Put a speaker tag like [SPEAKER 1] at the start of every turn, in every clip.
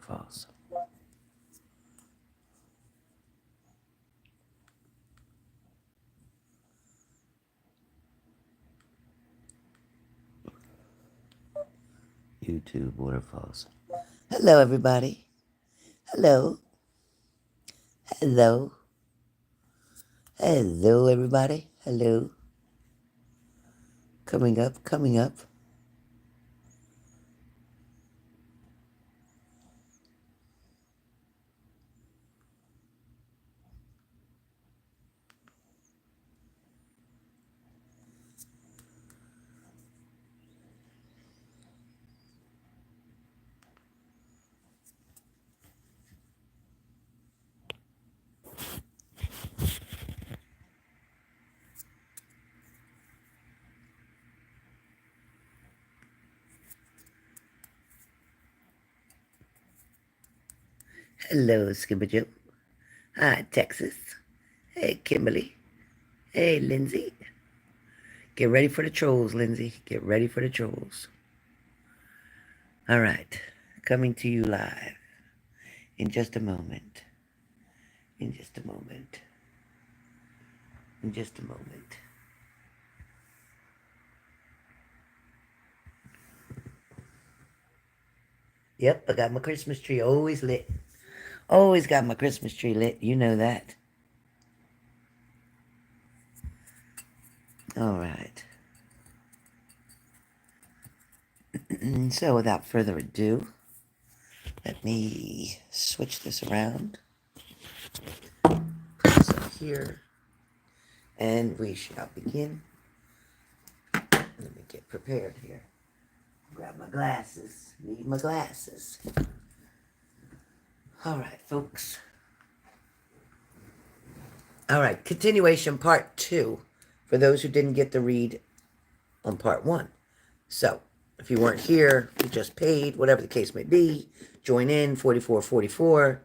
[SPEAKER 1] waterfalls. YouTube waterfalls. Hello, everybody. Hello. Hello. Hello, everybody. Hello. Coming up, coming up. Hello, Skipper Joe. Hi, Texas. Hey, Kimberly. Hey, Lindsay. Get ready for the trolls, Lindsay. Get ready for the trolls. All right. Coming to you live in just a moment. In just a moment. In just a moment. Yep, I got my Christmas tree always lit. Always got my Christmas tree lit. You know that. All right. So without further ado, let me switch this around. Put this here. And we shall begin. Let me get prepared here. Grab my glasses. Need my glasses. All right, folks. All right, continuation part 2 for those who didn't get to read on part 1. So, if you weren't here, you just paid, whatever the case may be, join in, 4444.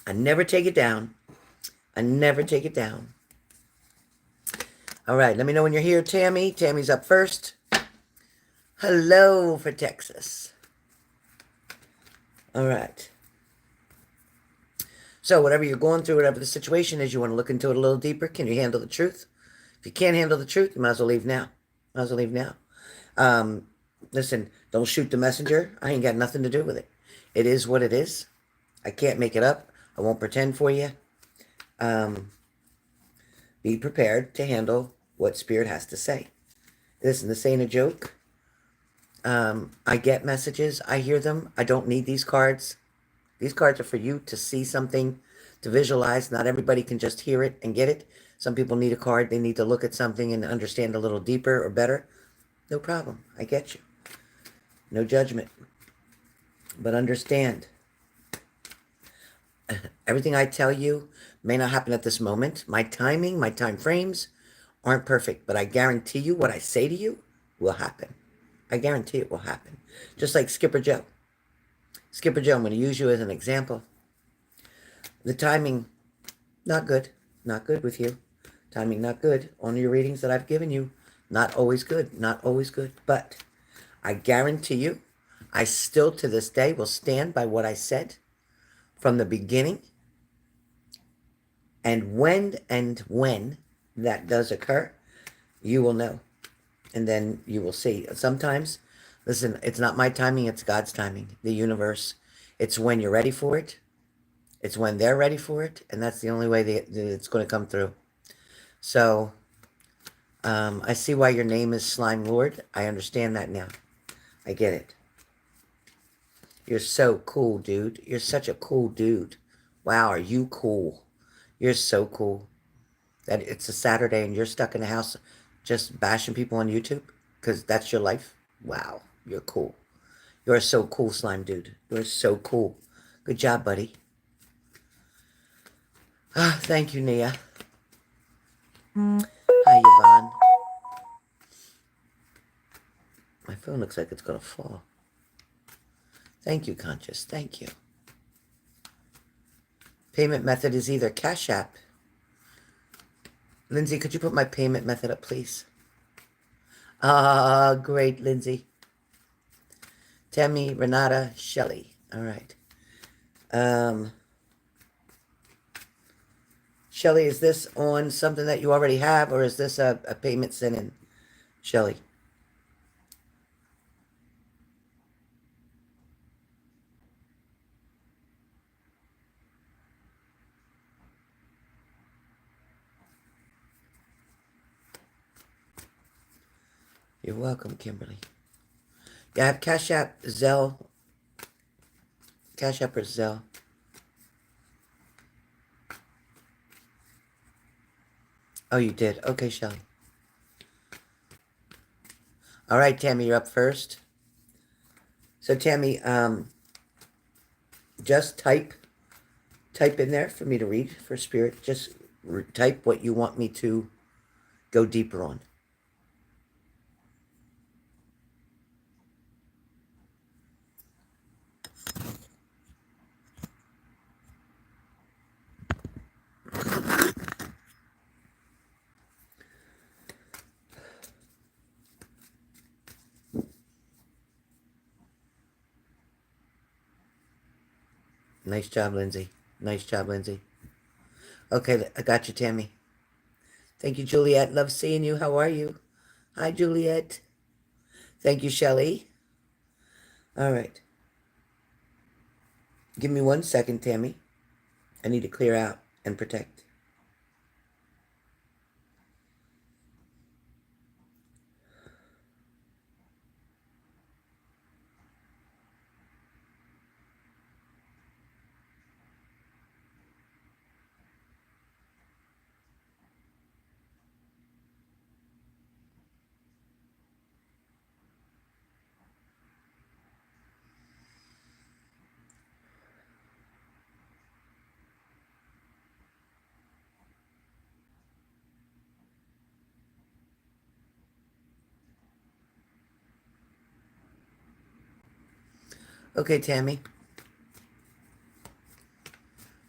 [SPEAKER 1] I never take it down. I never take it down. All right, let me know when you're here, Tammy. Tammy's up first. Hello for Texas. All right. So whatever you're going through, whatever the situation is, you want to look into it a little deeper. Can you handle the truth? If you can't handle the truth, you might as well leave now. Might as well leave now. Listen, don't shoot the messenger. I ain't got nothing to do with it. It is what it is. I can't make it up. I won't pretend for you. Be prepared to handle what Spirit has to say. Listen, this ain't a joke. I get messages. I hear them. I don't need these cards. These cards are for you to see something, to visualize. Not everybody can just hear it and get it. Some people need a card. They need to look at something and understand a little deeper or better. No problem. I get you. No judgment. But understand, everything I tell you may not happen at this moment. My timing, my time frames aren't perfect, but I guarantee you what I say to you will happen. I guarantee it will happen. Just like Skipper Joe. Skipper Joe, I'm going to use you as an example. The timing, not good. Not good with you. Timing, not good. On your readings that I've given you, not always good. Not always good. But I guarantee you, I still to this day will stand by what I said from the beginning. And when that does occur, you will know. And then you will see. Sometimes, listen, it's not my timing, it's God's timing, the universe. It's when you're ready for it. It's when they're ready for it. And that's the only way that it's going to come through. So, I see why your name is Slime Lord. I understand that now. I get it. You're so cool, dude. You're such a cool dude. Wow, are you cool? You're so cool. That it's a Saturday and you're stuck in the house just bashing people on YouTube because that's your life. Wow, you're cool. You're so cool, Slime Dude. You're so cool. Good job, buddy. Ah, thank you, Nia. Hi, Yvonne. My phone looks like it's going to fall. Thank you, Conscious. Thank you. Payment method is either Cash App. Lindsay, could you put my payment method up, please? Ah, great, Lindsay. Tammy, Renata, Shelly. All right. Shelly, is this on something that you already have, or is this a payment sent in? Shelly. You're welcome, Kimberly. Yeah, I have Cash App, Zelle. Cash App or Zelle. Oh, you did. Okay, Shelly. All right, Tammy, you're up first. So, Tammy, just type in there for me to read for Spirit. Just type what you want me to go deeper on. Nice job, Lindsay. Nice job, Lindsay. Okay, I got you, Tammy. Thank you, Juliet. Love seeing you. How are you? Hi, Juliet. Thank you, Shelly. All right. Give me 1 second, Tammy. I need to clear out and protect. Okay, Tammy.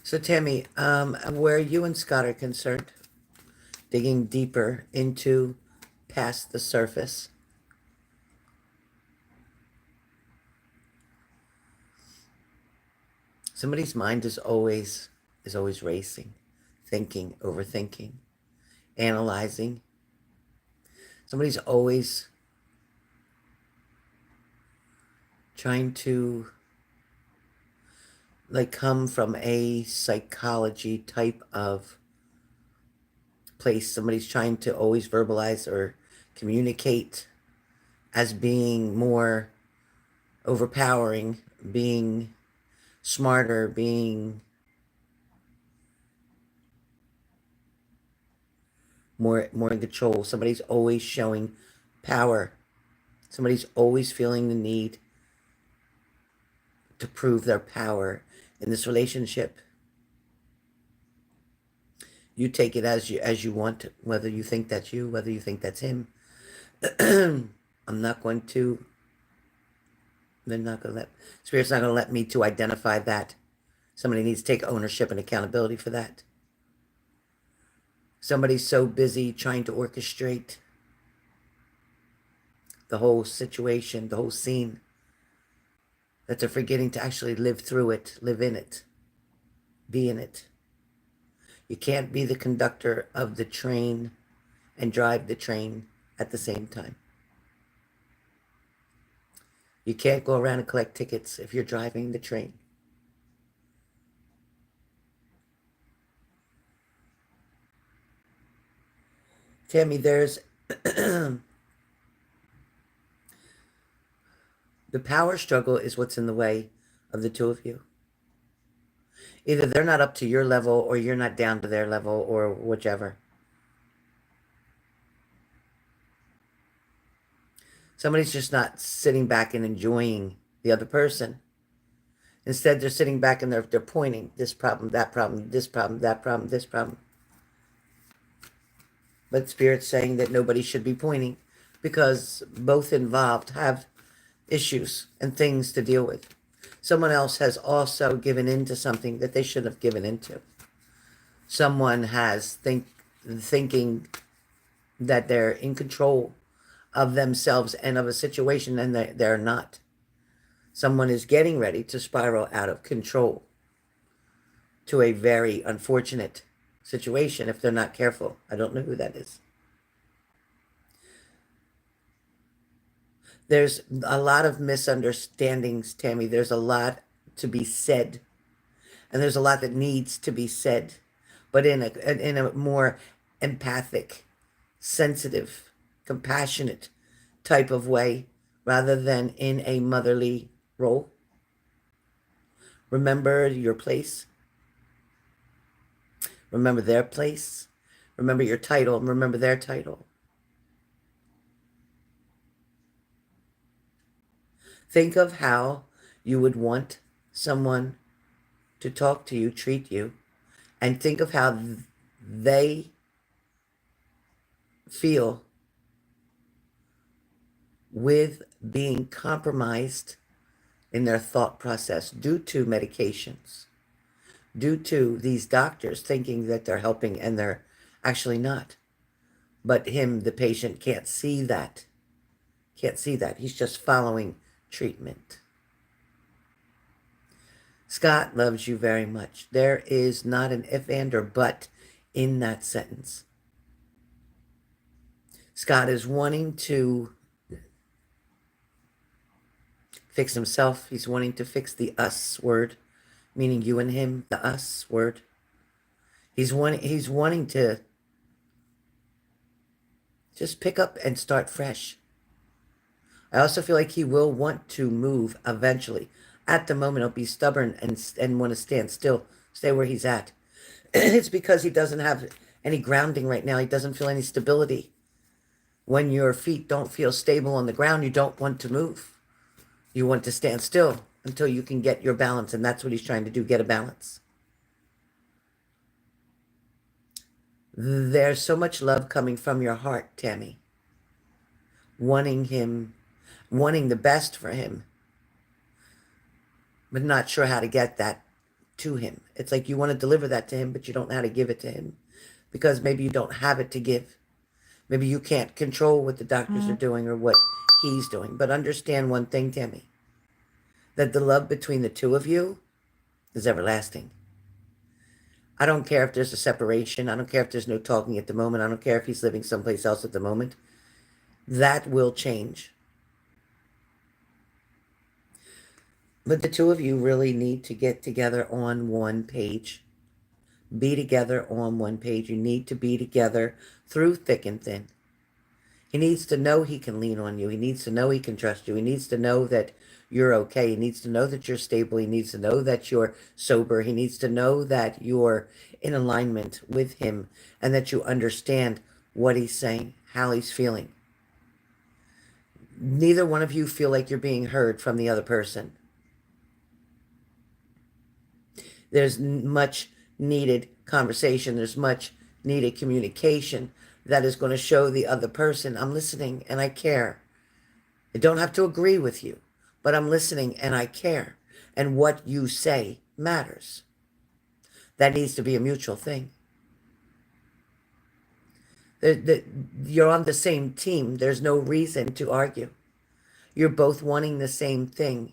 [SPEAKER 1] So, Tammy, where you and Scott are concerned, digging deeper into past the surface, somebody's mind is always racing, thinking, overthinking, analyzing. Somebody's always trying to like come from a psychology type of place. Somebody's trying to always verbalize or communicate as being more overpowering, being smarter, being more in control. Somebody's always showing power. Somebody's always feeling the need to prove their power in this relationship. You take it as you want, whether you think that's you, whether you think that's him. I'm not going to. They're not going to let Spirit's not going to let me to identify that. Somebody needs to take ownership and accountability for that. Somebody's so busy trying to orchestrate the whole situation, the whole scene, that they're forgetting to actually live through it, live in it, be in it. You can't be the conductor of the train and drive the train at the same time. You can't go around and collect tickets if you're driving the train. Tammy, there's the power struggle is what's in the way of the two of you. Either they're not up to your level or you're not down to their level or whichever. Somebody's just not sitting back and enjoying the other person. Instead, they're sitting back and they're pointing this problem, that problem, this problem, that problem, this problem. But Spirit's saying that nobody should be pointing because both involved have issues and things to deal with. Someone else has also given in to something that they shouldn't have given into. Someone has thinking that they're in control of themselves and of a situation, and they're not. Someone is getting ready to spiral out of control to a very unfortunate situation if they're not careful. I don't know who that is. There's a lot of misunderstandings, Tammy. There's a lot to be said, and there's a lot that needs to be said, but in a more empathic, sensitive, compassionate type of way rather than in a motherly role. Remember your place. Remember their place. Remember your title and remember their title. Think of how you would want someone to talk to you, treat you, and think of how they feel with being compromised in their thought process due to medications, due to these doctors thinking that they're helping and they're actually not. But him, the patient, can't see that. Can't see that. He's just following treatment. Scott loves you very much. There is not an if, and, or but in that sentence. Scott is wanting to fix himself. He's wanting to fix the us word, meaning you and him, the us word. He's wanting to just pick up and start fresh. I also feel like he will want to move eventually. At the moment, he'll be stubborn and want to stand still, stay where he's at. It's because he doesn't have any grounding right now. He doesn't feel any stability. When your feet don't feel stable on the ground, you don't want to move. You want to stand still until you can get your balance, and that's what he's trying to do, get a balance. There's so much love coming from your heart, Tammy. Wanting him, wanting the best for him, but not sure how to get that to him. It's like you want to deliver that to him, but you don't know how to give it to him because maybe you don't have it to give. Maybe you can't control what the doctors are doing or what he's doing. But understand one thing, Tammy, that the love between the two of you is everlasting. I don't care if there's a separation. I don't care if there's no talking at the moment. I don't care if he's living someplace else at the moment. That will change. But the two of you really need to get together on one page. Be together on one page. You need to be together through thick and thin. He needs to know he can lean on you. He needs to know he can trust you. He needs to know that you're okay. He needs to know that you're stable. He needs to know that you're sober. He needs to know that you're in alignment with him and that you understand what he's saying, how he's feeling. Neither one of you feel like you're being heard from the other person. There's much needed conversation. There's much needed communication that is going to show the other person, I'm listening and I care. I don't have to agree with you, but I'm listening and I care. And what you say matters. That needs to be a mutual thing. You're on the same team. There's no reason to argue. You're both wanting the same thing.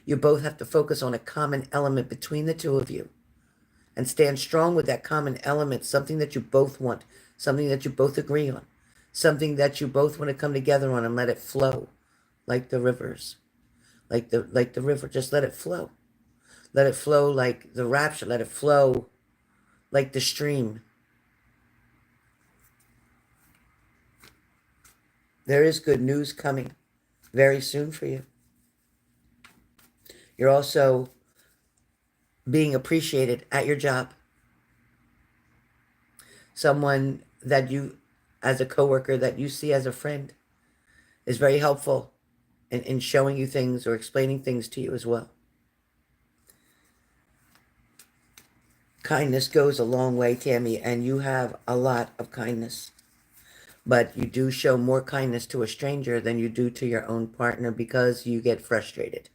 [SPEAKER 1] You both have to focus on a common element between the two of you and stand strong with that common element, something that you both want, something that you both agree on, something that you both want to come together on and let it flow like the rivers, like the river. Just let it flow. Let it flow like the rapture. Let it flow like the stream. There is good news coming very soon for you. You're also being appreciated at your job. Someone that you, as a coworker, that you see as a friend, is very helpful in showing you things or explaining things to you as well. Kindness goes a long way, Tammy, and you have a lot of kindness. But you do show more kindness to a stranger than you do to your own partner because you get frustrated.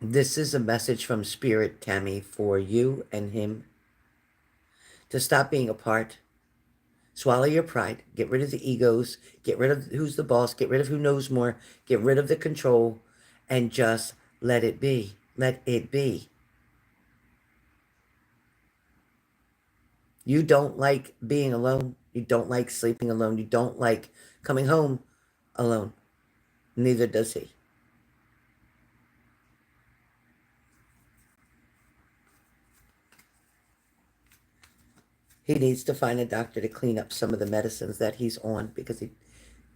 [SPEAKER 1] This is a message from Spirit, Tammy, for you and him to stop being apart, Swallow your pride. Get rid of the egos. Get rid of who's the boss. Get rid of who knows more. Get rid of the control and just let it be. Let it be. You don't like being alone. You don't like sleeping alone. You don't like coming home alone. Neither does he. He needs to find a doctor to clean up some of the medicines that he's on, because he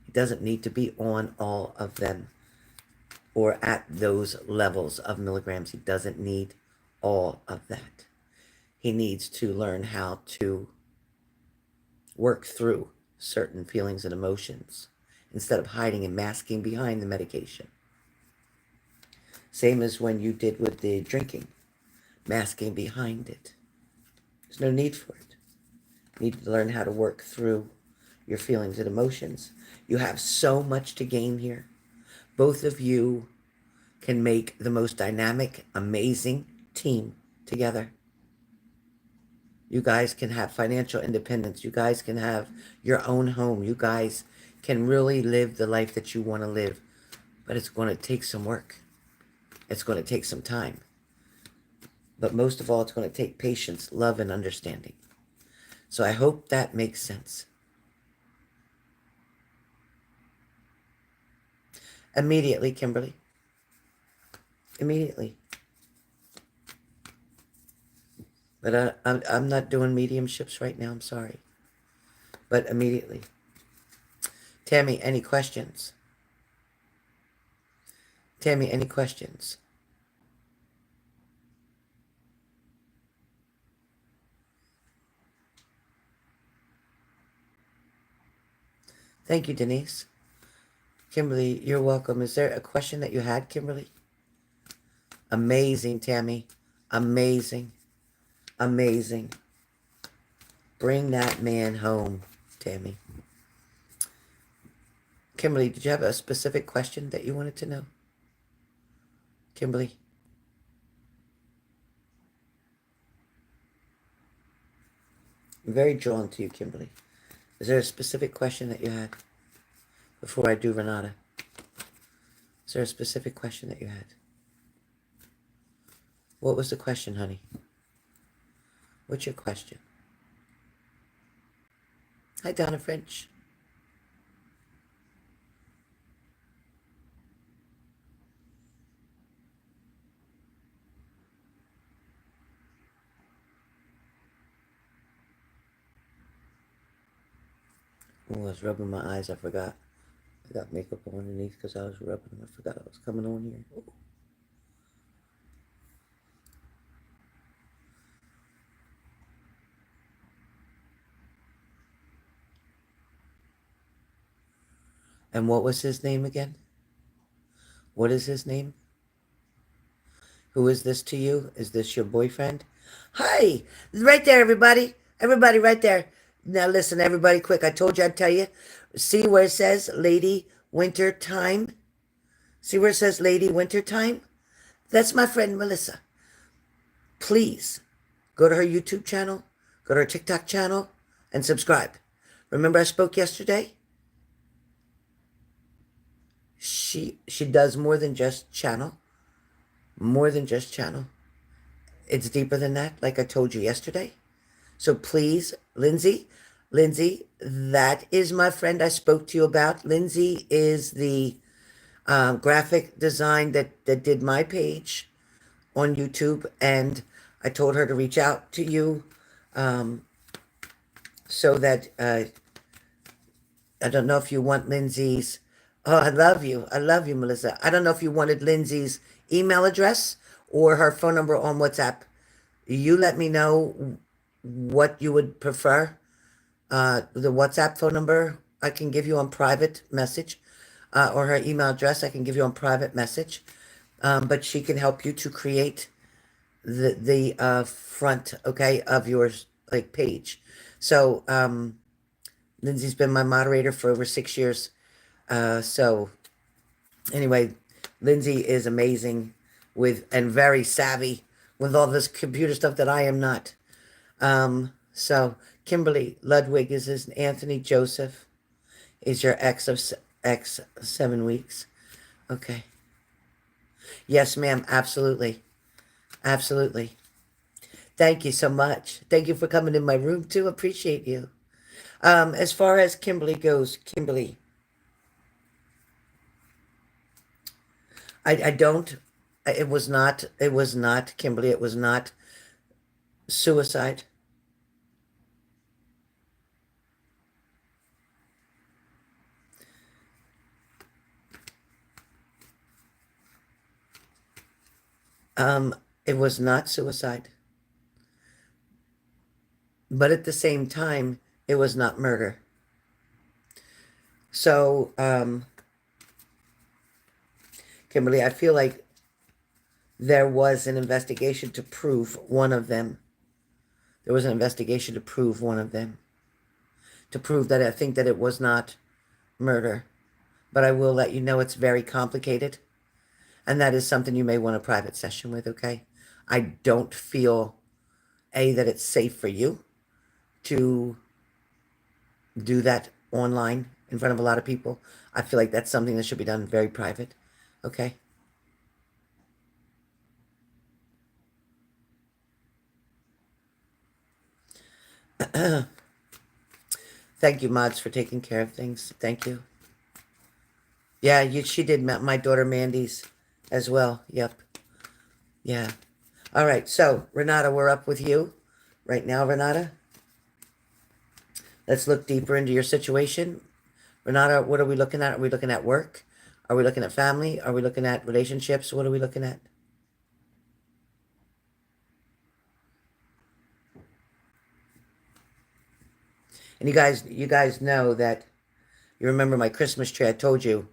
[SPEAKER 1] doesn't need to be on all of them or at those levels of milligrams. He doesn't need all of that. He needs to learn how to work through certain feelings and emotions instead of hiding and masking behind the medication. Same as when you did with the drinking, masking behind it. There's no need for it. You need to learn how to work through your feelings and emotions. You have so much to gain here. Both of you can make the most dynamic, amazing team together. You guys can have financial independence. You guys can have your own home. You guys can really live the life that you want to live. But it's going to take some work. It's going to take some time. But most of all, it's going to take patience, love, and understanding. So I hope that makes sense. Immediately, Kimberly. Immediately. But I'm not doing mediumships right now. I'm sorry. But immediately. Tammy, any questions? Tammy, any questions? Thank you, Denise. Kimberly, you're welcome. Is there a question that you had, Kimberly? Amazing, Tammy. Amazing. Amazing. Bring that man home, Tammy. Kimberly, did you have a specific question that you wanted to know? Kimberly? I'm very drawn to you, Kimberly. Is there a specific question that you had before I do Renata? Is there a specific question that you had? What was the question, honey? What's your question? Hi, Donna French. Oh, I was rubbing my eyes. I forgot. I got makeup on underneath because I was rubbing them. I forgot I was coming on here. Ooh. And what was his name again? What is his name? Who is this to you? Is this your boyfriend? Hi! Right there, everybody. Everybody right there. Now listen, everybody, quick. I told you I'd tell you. See where it says Lady Winter Time? See where it says Lady Winter Time? That's my friend Melissa. Please go to her YouTube channel, go to her TikTok channel, and subscribe. Remember I spoke yesterday? She does more than just channel. More than just channel. It's deeper than that, like I told you yesterday. So please, Lindsay, that is my friend I spoke to you about. Lindsay is the graphic design that did my page on YouTube, and I told her to reach out to you so that I don't know if you want Lindsay's. Oh, I love you. I love you, Melissa. I don't know if you wanted Lindsay's email address or her phone number on WhatsApp. You let me know what you would prefer. The WhatsApp phone number I can give you on private message, or her email address I can give you on private message. But she can help you to create the front, okay, of your like page. So Lindsay's been my moderator for over 6 years. So anyway, Lindsay is amazing and very savvy with all this computer stuff that I am not. So Kimberly Ludwig is his Anthony Joseph is your ex 7 weeks. Okay. Yes, ma'am. Absolutely. Absolutely. Thank you so much. Thank you for coming in my room too. Appreciate you. As far as Kimberly goes, Kimberly, I don't, it was not, Kimberly, it was not suicide. It was not suicide. But at the same time, it was not murder. So, Kimberly, I feel like there was an investigation to prove one of them. There was an investigation to prove one of them. To prove that I think that it was not murder. But I will let you know it's very complicated. And that is something you may want a private session with, okay? I don't feel, A, that it's safe for you to do that online in front of a lot of people. I feel like that's something that should be done very private, okay? Thank you, mods, for taking care of things. Thank you. Yeah, she did my daughter Mandy's as well. Yep. Yeah. All right. So, Renata, we're up with you right now, Renata. Let's look deeper into your situation. Renata, what are we looking at? Are we looking at work? Are we looking at family? Are we looking at relationships? What are we looking at? And you guys know that you remember my Christmas tree. I told you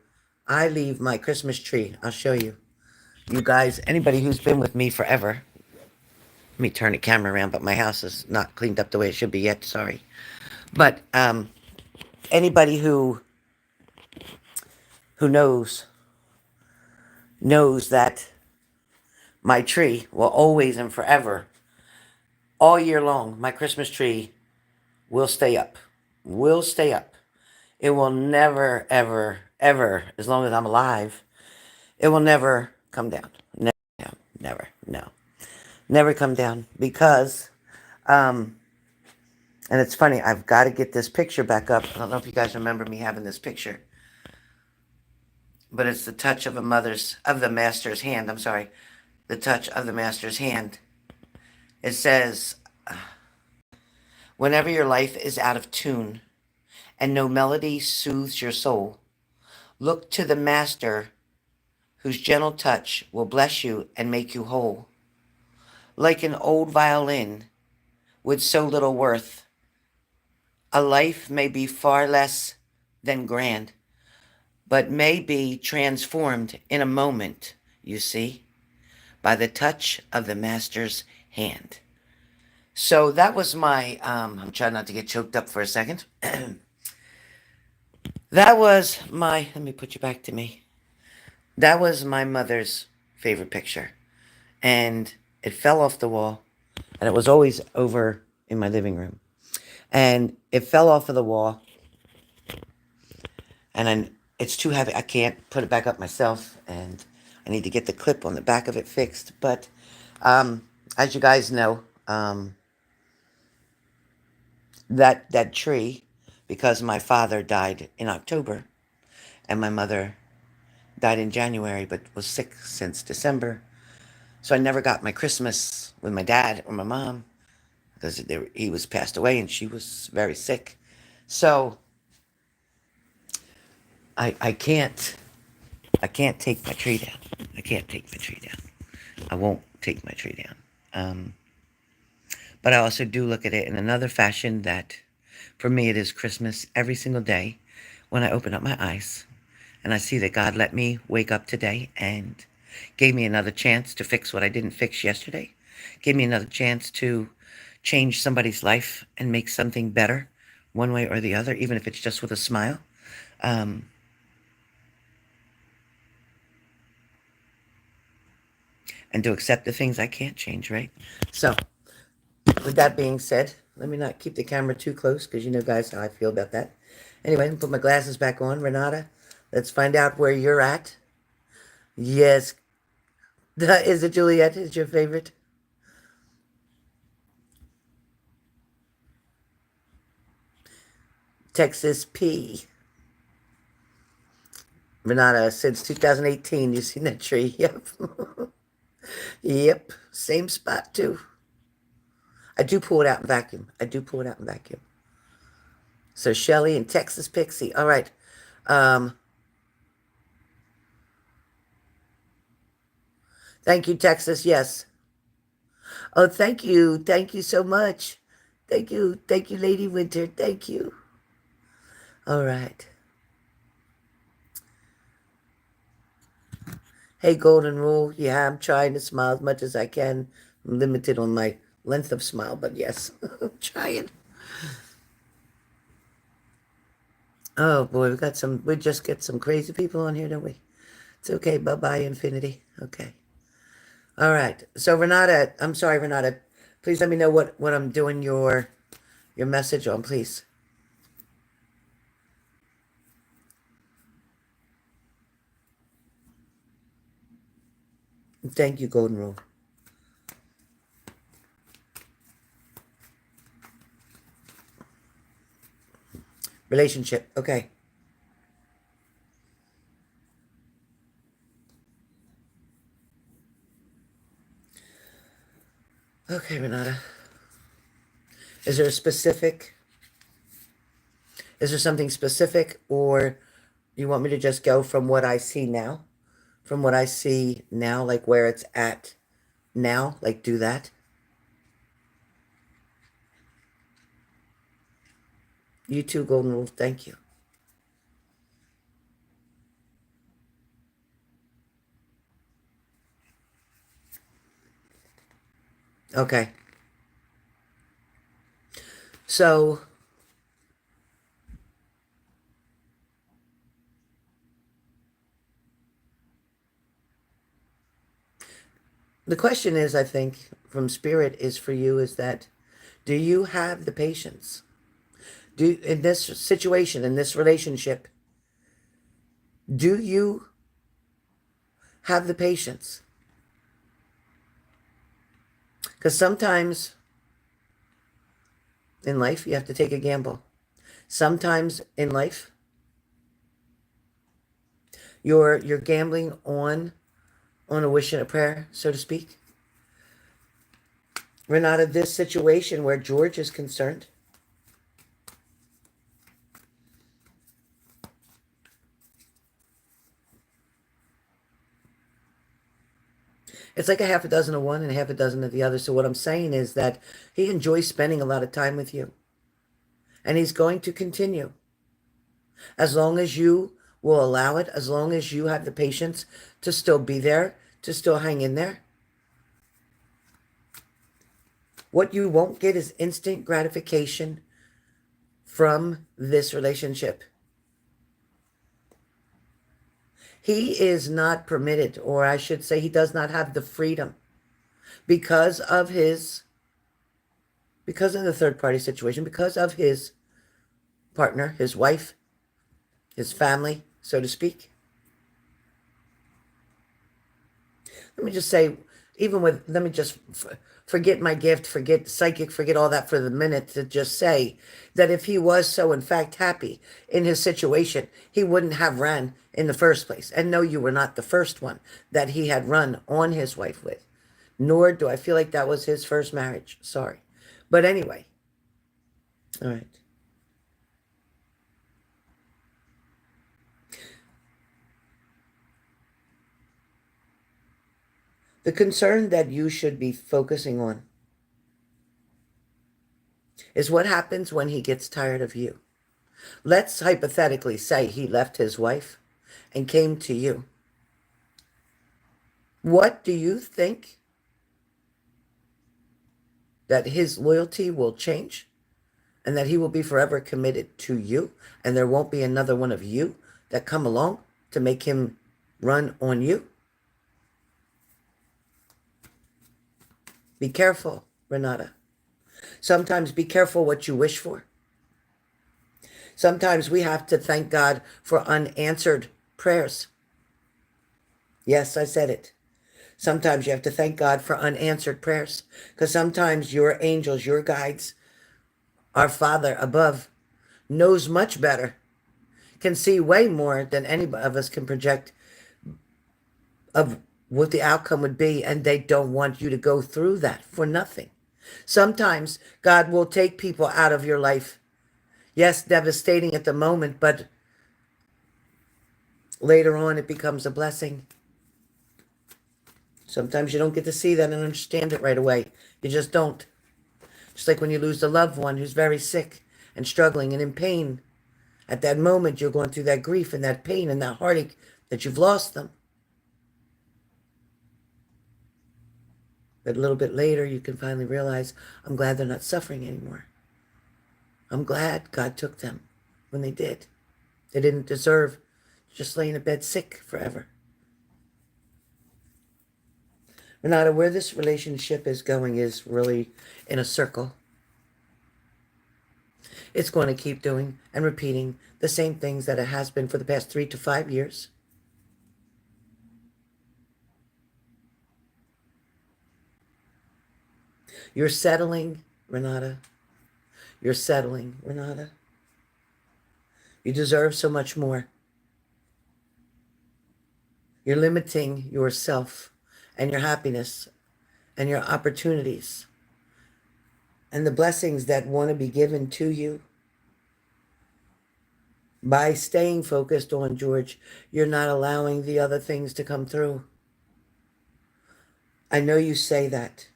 [SPEAKER 1] I leave my Christmas tree. I'll show you. You guys, anybody who's been with me forever, let me turn the camera around, but my house is not cleaned up the way it should be yet. Sorry. But anybody who knows that my tree will always and forever, all year long, my Christmas tree will stay up. Will stay up. It will never, ever, ever, as long as I'm alive, it will never come down. Never, never, no. Never come down because, and it's funny, I've got to get this picture back up. I don't know if you guys remember me having this picture, but it's the touch of the master's hand. I'm sorry, the touch of the master's hand. It says, whenever your life is out of tune and no melody soothes your soul, look to the master whose gentle touch will bless you and make you whole. Like an old violin with so little worth, a life may be far less than grand, but may be transformed in a moment, you see, by the touch of the master's hand. So that was my, I'm trying not to get choked up for a second. That was my, let me put you back to me. That was my mother's favorite picture. And it fell off the wall. And it was always over in my living room. And it fell off of the wall. And it's too heavy. I can't put it back up myself. And I need to get the clip on the back of it fixed. But as you guys know, that tree, because my father died in October and my mother died in January but was sick since December. So I never got my Christmas with my dad or my mom because he was passed away and she was very sick. So I can't take my tree down. I can't take my tree down. I won't take my tree down. But I also do look at it in another fashion that for me it is Christmas every single day when I open up my eyes and I see that God let me wake up today and gave me another chance to fix what I didn't fix yesterday. Gave me another chance to change somebody's life and make something better one way or the other, even if it's just with a smile. And to accept the things I can't change, right? So, with that being said, Let me not keep the camera too close because you know, guys, how I feel about that. Anyway, put my glasses back on. Renata, let's find out where you're at. Yes. Is it Juliet? Is your favorite? Texas P. Renata, since 2018, you seen that tree? Yep. Yep. Same spot, too. I do pull it out and vacuum. I do pull it out and vacuum. So Shelly and Texas Pixie. All right. Um, thank you, Texas. Yes. Oh, thank you. Thank you so much. Thank you. Thank you, Lady Winter. Thank you. All right. Hey, Golden Rule. Yeah, I'm trying to smile as much as I can. I'm limited on my length of smile, but yes, I'm trying. Oh boy, we just get some crazy people on here, don't we? It's okay. Bye-bye, Infinity. Okay. All right. So Renata, I'm sorry, Renata. Please let me know what I'm doing your message on, please. Thank you, Golden Rule. Relationship. Okay. Okay, Renata. Is there a specific, is there something specific, or you want me to just go from what I see now? From what I see now, like where it's at now, like do that? You too, Golden Rule. Thank you. Okay. So the question is, I think, from Spirit is for you is that do you have the patience? Do in this situation, in this relationship, do you have the patience? Because sometimes in life you have to take a gamble. Sometimes in life you're gambling on a wish and a prayer, so to speak. Renata, this situation where George is concerned, it's like a half a dozen of one and a half a dozen of the other. So what I'm saying is that he enjoys spending a lot of time with you. And he's going to continue. As long as you will allow it, as long as you have the patience to still be there, to still hang in there. What you won't get is instant gratification from this relationship. He is not permitted, or I should say he does not have the freedom because of the third party situation, because of his partner, his wife, his family, so to speak. Let me just say, let me just forget my gift, forget psychic, forget all that for the minute to just say that if he was so in fact happy in his situation, he wouldn't have ran in the first place. And no, you were not the first one that he had run on his wife with, nor do I feel like that was his first marriage. Sorry. But anyway, all right. The concern that you should be focusing on is what happens when he gets tired of you. Let's hypothetically say he left his wife and came to you. What do you think that his loyalty will change and that he will be forever committed to you and there won't be another one of you that come along to make him run on you? Be careful, Renata. Sometimes be careful what you wish for. Sometimes we have to thank God for unanswered prayers. Yes, I said it. Sometimes you have to thank God for unanswered prayers, because sometimes your angels, your guides, our Father above knows much better, can see way more than any of us can project of what the outcome would be, and they don't want you to go through that for nothing. Sometimes God will take people out of your life. Yes, devastating at the moment, but later on it becomes a blessing. Sometimes you don't get to see that and understand it right away. You just don't. Just like when you lose a loved one who's very sick and struggling and in pain. At that moment, you're going through that grief and that pain and that heartache that you've lost them. But a little bit later, you can finally realize, I'm glad they're not suffering anymore. I'm glad God took them when they did. They didn't deserve to just lay in a bed sick forever. Renata, where this relationship is going is really in a circle. It's going to keep doing and repeating the same things that it has been for the past 3 to 5 years. You're settling, Renata. You're settling, Renata. You deserve so much more. You're limiting yourself and your happiness and your opportunities and the blessings that want to be given to you. By staying focused on George, you're not allowing the other things to come through. I know you say that.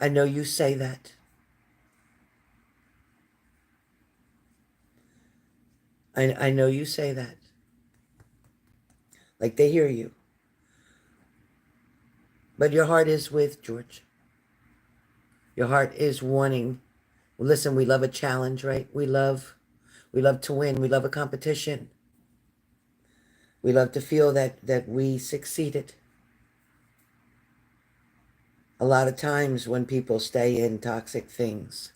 [SPEAKER 1] I know you say that. I know you say that. Like they hear you. But your heart is with George. Your heart is wanting. Listen, we love a challenge, right? We love to win. We love a competition. We love to feel that we succeeded. A lot of times when people stay in toxic things,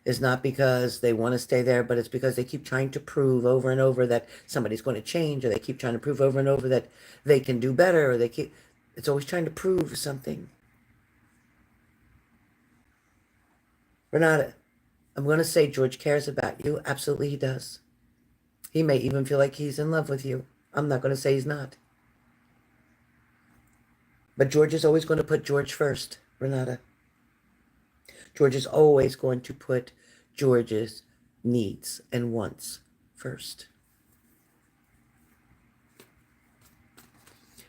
[SPEAKER 1] is not because they want to stay there, but it's because they keep trying to prove over and over that somebody's going to change, or they keep trying to prove over and over that they can do better, or it's always trying to prove something. Renata, I'm going to say George cares about you. Absolutely he does. He may even feel like he's in love with you. I'm not going to say he's not. But George is always going to put George first, Renata. George is always going to put George's needs and wants first.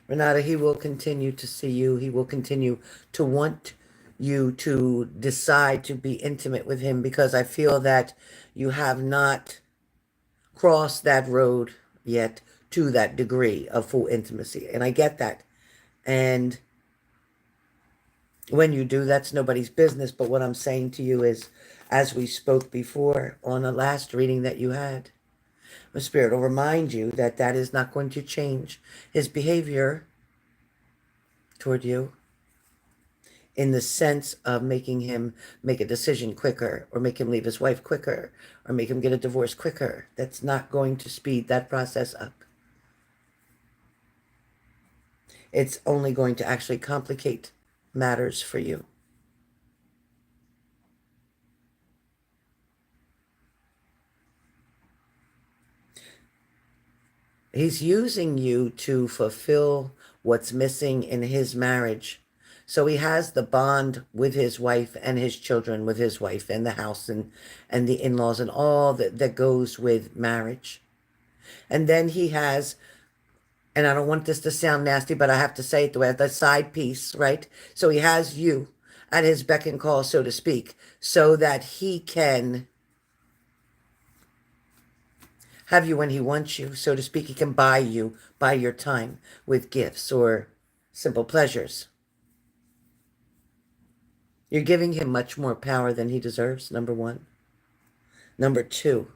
[SPEAKER 1] Renata, he will continue to see you. He will continue to want you to decide to be intimate with him, because I feel that you have not crossed that road yet to that degree of full intimacy. And I get that. And when you do, that's nobody's business. But what I'm saying to you is, as we spoke before on the last reading that you had, the Spirit will remind you that that is not going to change his behavior toward you in the sense of making him make a decision quicker, or make him leave his wife quicker, or make him get a divorce quicker. That's not going to speed that process up. It's only going to actually complicate matters for you. He's using you to fulfill what's missing in his marriage. So he has the bond with his wife and his children, with his wife and the house and the in-laws and all that goes with marriage. And then he has, and I don't want this to sound nasty, but I have to say it the way, the side piece, right? So he has you at his beck and call, so to speak, so that he can have you when he wants you, so to speak. He can buy your time with gifts or simple pleasures. You're giving him much more power than he deserves, number one. Number two,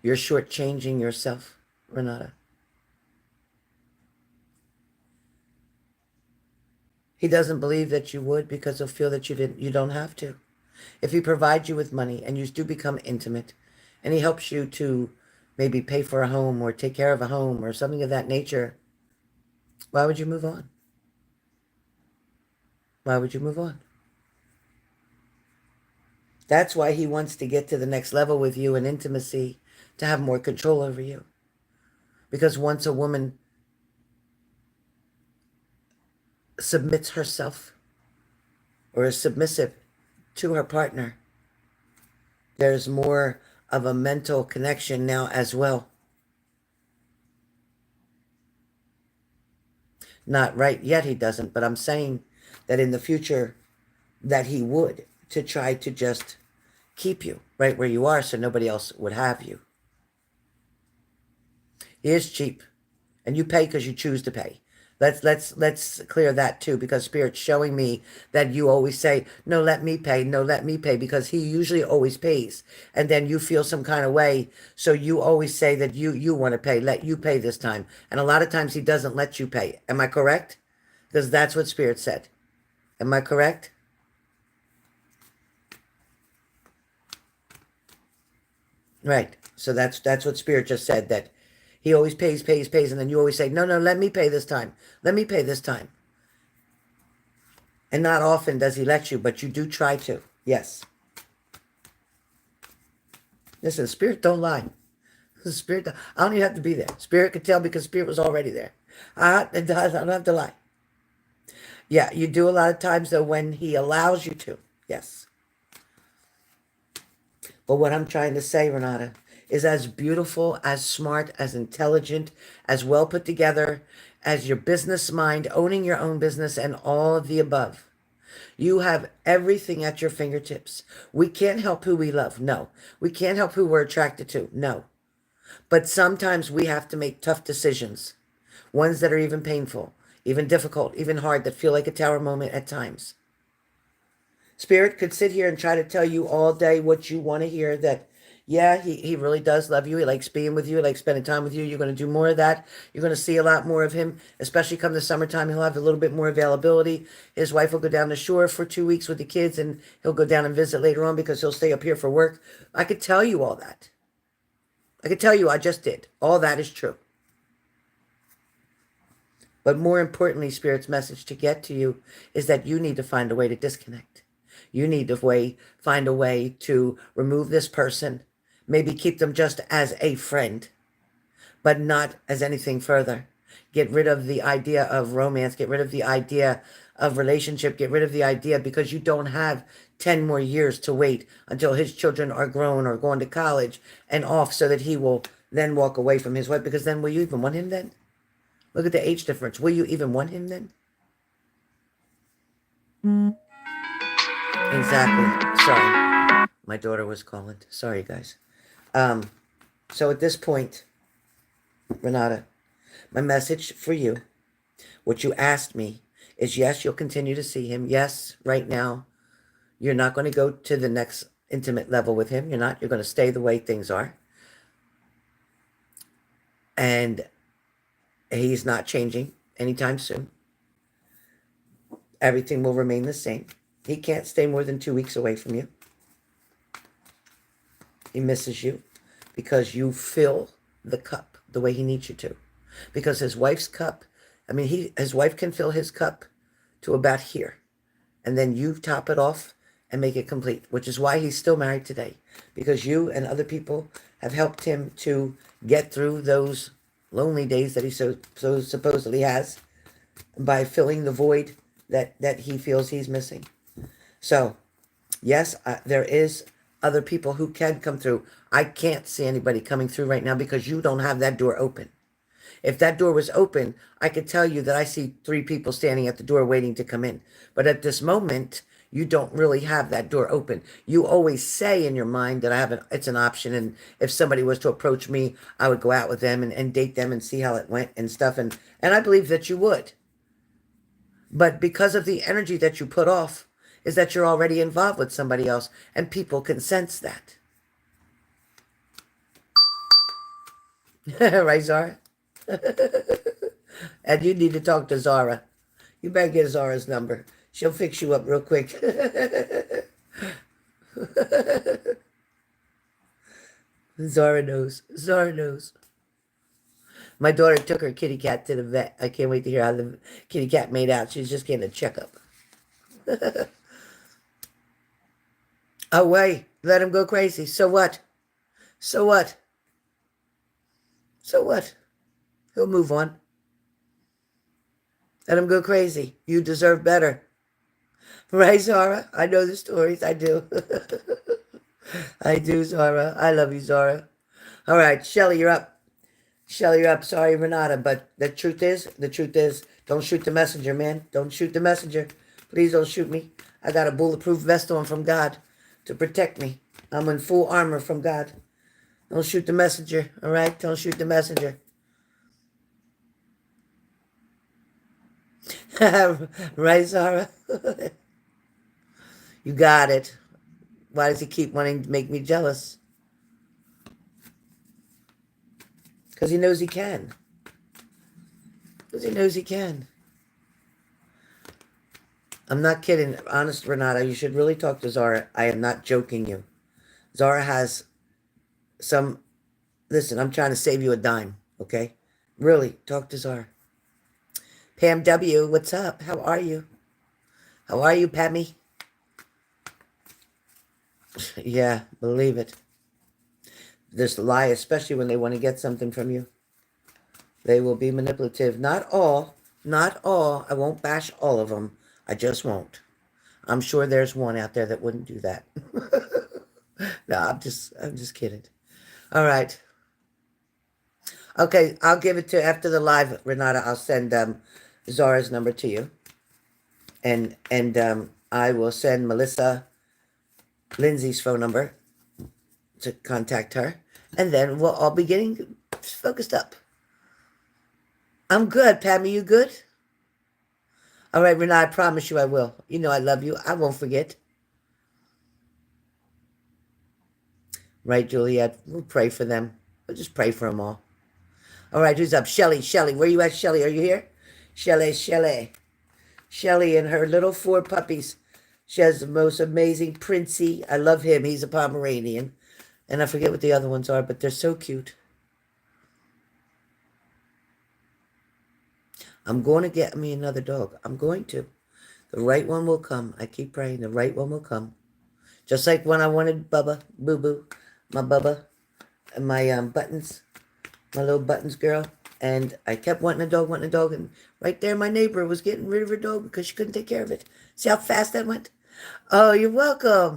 [SPEAKER 1] you're shortchanging yourself, Renata. He doesn't believe that you would because he'll feel that you don't have to. If he provides you with money and you do become intimate and he helps you to maybe pay for a home or take care of a home or something of that nature, why would you move on? Why would you move on? That's why he wants to get to the next level with you in intimacy, to have more control over you. Because once a woman submits herself or is submissive to her partner, there's more of a mental connection now as well. Not right yet, he doesn't, but I'm saying that in the future that he would, to try to just keep you right where you are so nobody else would have you. He is cheap, and you pay because you choose to pay. Let's clear that too, because Spirit's showing me that you always say, no, let me pay, no, let me pay, because he usually always pays. And then you feel some kind of way, so you always say that you want to pay, let you pay this time. And a lot of times he doesn't let you pay. Am I correct? Because that's what Spirit said. Am I correct? Right. So that's what Spirit just said, that he always pays, and then you always say, no, let me pay this time. Let me pay this time. And not often does he let you, but you do try to. Yes. Listen, Spirit don't lie. Spirit, I don't even have to be there. Spirit could tell because Spirit was already there. I don't have to lie. Yeah, you do a lot of times, though, when he allows you to. Yes. But what I'm trying to say, Renata, is as beautiful, as smart, as intelligent, as well put together as your business mind, owning your own business, and all of the above. You have everything at your fingertips. We can't help who we love. No. We can't help who we're attracted to. No. But sometimes we have to make tough decisions, ones that are even painful, even difficult, even hard, that feel like a tower moment at times. Spirit could sit here and try to tell you all day what you want to hear, that, yeah, he really does love you. He likes being with you. He likes spending time with you. You're going to do more of that. You're going to see a lot more of him, especially come the summertime. He'll have a little bit more availability. His wife will go down the shore for 2 weeks with the kids, and he'll go down and visit later on because he'll stay up here for work. I could tell you all that. I could tell you I just did. All that is true. But more importantly, Spirit's message to get to you is that you need to find a way to disconnect. You need to find a way to remove this person, maybe keep them just as a friend, but not as anything further. Get rid of the idea of romance, get rid of the idea of relationship, get rid of the idea, because you don't have 10 more years to wait until his children are grown or going to college and off, so that he will then walk away from his wife, because then will you even want him then? Look at the age difference. Will you even want him then? Exactly. Sorry. My daughter was calling. Sorry, guys. So at this point, Renata, my message for you, what you asked me, is yes, you'll continue to see him. Yes, right now, you're not going to go to the next intimate level with him. You're not. You're going to stay the way things are. And he's not changing anytime soon. Everything will remain the same. He can't stay more than 2 weeks away from you. He misses you because you fill the cup the way he needs you to. Because his wife's cup, his wife can fill his cup to about here. And then you top it off and make it complete, which is why he's still married today. Because you and other people have helped him to get through those lonely days that he so supposedly has, by filling the void that he feels he's missing. So, yes, there is other people who can come through. I can't see anybody coming through right now because you don't have that door open. If that door was open, I could tell you that I see 3 people standing at the door waiting to come in. But at this moment, you don't really have that door open. You always say in your mind that it's an option, and if somebody was to approach me, I would go out with them and date them and see how it went and stuff. And I believe that you would. But because of the energy that you put off, is that you're already involved with somebody else, and people can sense that. Right, Zara? And you need to talk to Zara. You better get Zara's number. She'll fix you up real quick. Zara knows. Zara knows. My daughter took her kitty cat to the vet. I can't wait to hear how the kitty cat made out. She's just getting a checkup. Oh, wait. Let him go crazy. So what? So what? So what? He'll move on. Let him go crazy. You deserve better. Right, Zara? I know the stories. I do. I do, Zara. I love you, Zara. All right, Shelly, you're up. Shelly, you're up. Sorry, Renata, but the truth is, don't shoot the messenger, man. Don't shoot the messenger. Please don't shoot me. I got a bulletproof vest on from God to protect me. I'm in full armor from God. Don't shoot the messenger, all right? Don't shoot the messenger. Right, Zara? You got it. Why does he keep wanting to make me jealous? Because he knows he can. Because he knows he can. I'm not kidding. Honest, Renata, you should really talk to Zara. I am not joking you. Zara has some... Listen, I'm trying to save you a dime, okay? Really, talk to Zara. Pam W., what's up? How are you? How are you, Pammy? Yeah, believe it. This lie, especially when they want to get something from you. They will be manipulative. Not all. Not all. I won't bash all of them. I just won't. I'm sure there's one out there that wouldn't do that. No, I'm just kidding. All right. Okay, I'll give it to after the live, Renata. I'll send Zara's number to you, and I will send Melissa Lindsay's phone number to contact her, and then we'll all be getting focused up. I'm good, Pammy. You good? All right, Renata. I promise you I will. You know I love you. I won't forget. Right, Juliet? We'll pray for them. We'll just pray for them all. All right, who's up? Shelly. Shelly, where you at, Shelly? Are you here? Shelly, Shelly. Shelly and her little 4 puppies. She has the most amazing Princey. I love him. He's a Pomeranian. And I forget what the other ones are, but they're so cute. I'm going to get me another dog. I'm going to. The right one will come. I keep praying. The right one will come. Just like when I wanted Bubba, Boo-Boo, my Bubba, and my buttons, my little buttons girl. And I kept wanting a dog, and right there my neighbor was getting rid of her dog because she couldn't take care of it. See how fast that went? Oh, you're welcome.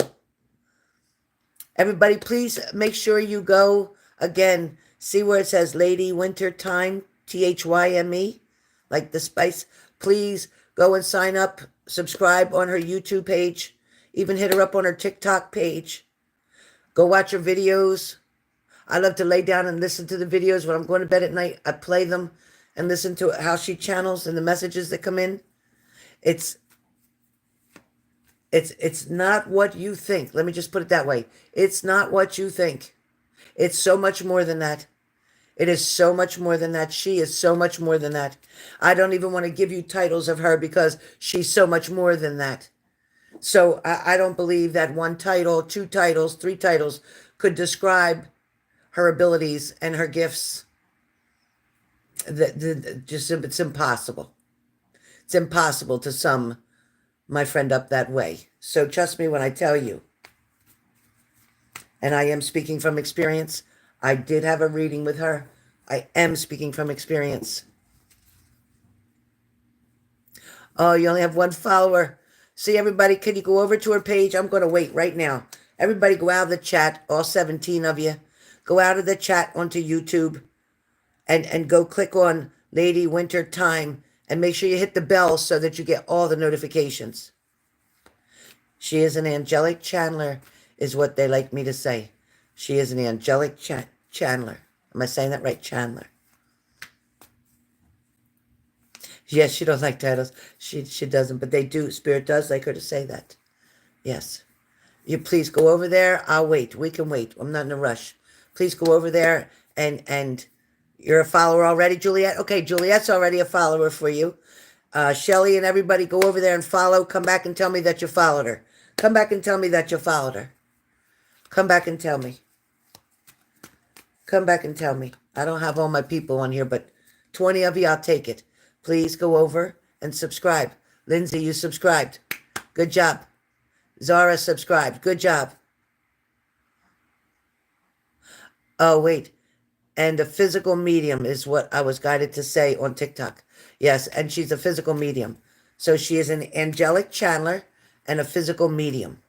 [SPEAKER 1] Everybody, please make sure you go, again, see where it says Lady Winter Time, Thyme, like the spice. Please go and sign up, subscribe on her YouTube page, even hit her up on her TikTok page. Go watch her videos. I love to lay down and listen to the videos when I'm going to bed at night. I play them and listen to how she channels and the messages that come in. It's not what you think. Let me just put it that way. It's not what you think. It's so much more than that. It is so much more than that. She is so much more than that. I don't even want to give you titles of her because she's so much more than that. So I don't believe that 1 title, 2 titles, 3 titles could describe her abilities and her gifts. It's impossible. It's impossible to sum my friend up that way. So trust me when I tell you, and I am speaking from experience, I did have a reading with her. I am speaking from experience. Oh, you only have 1 follower. See, everybody, can you go over to her page? I'm going to wait right now. Everybody go out of the chat, all 17 of you. Go out of the chat onto YouTube and go click on Lady Winter Time and make sure you hit the bell so that you get all the notifications. She is an angelic channeler, is what they like me to say. She is an angelic channeler. Am I saying that right? Channeler. Yes, she don't like titles. She doesn't, but they do. Spirit does like her to say that. Yes. You please go over there. I'll wait. We can wait. I'm not in a rush. Please go over there and you're a follower already, Juliet? Okay, Juliet's already a follower for you. Shelly and everybody, go over there and follow. Come back and tell me that you followed her. Come back and tell me that you followed her. Come back and tell me. Come back and tell me. I don't have all my people on here, but 20 of you, I'll take it. Please go over and subscribe. Lindsay, you subscribed. Good job. Zara subscribed. Good job. Oh, wait. And a physical medium is what I was guided to say on TikTok. Yes, and she's a physical medium. So she is an angelic channeler and a physical medium.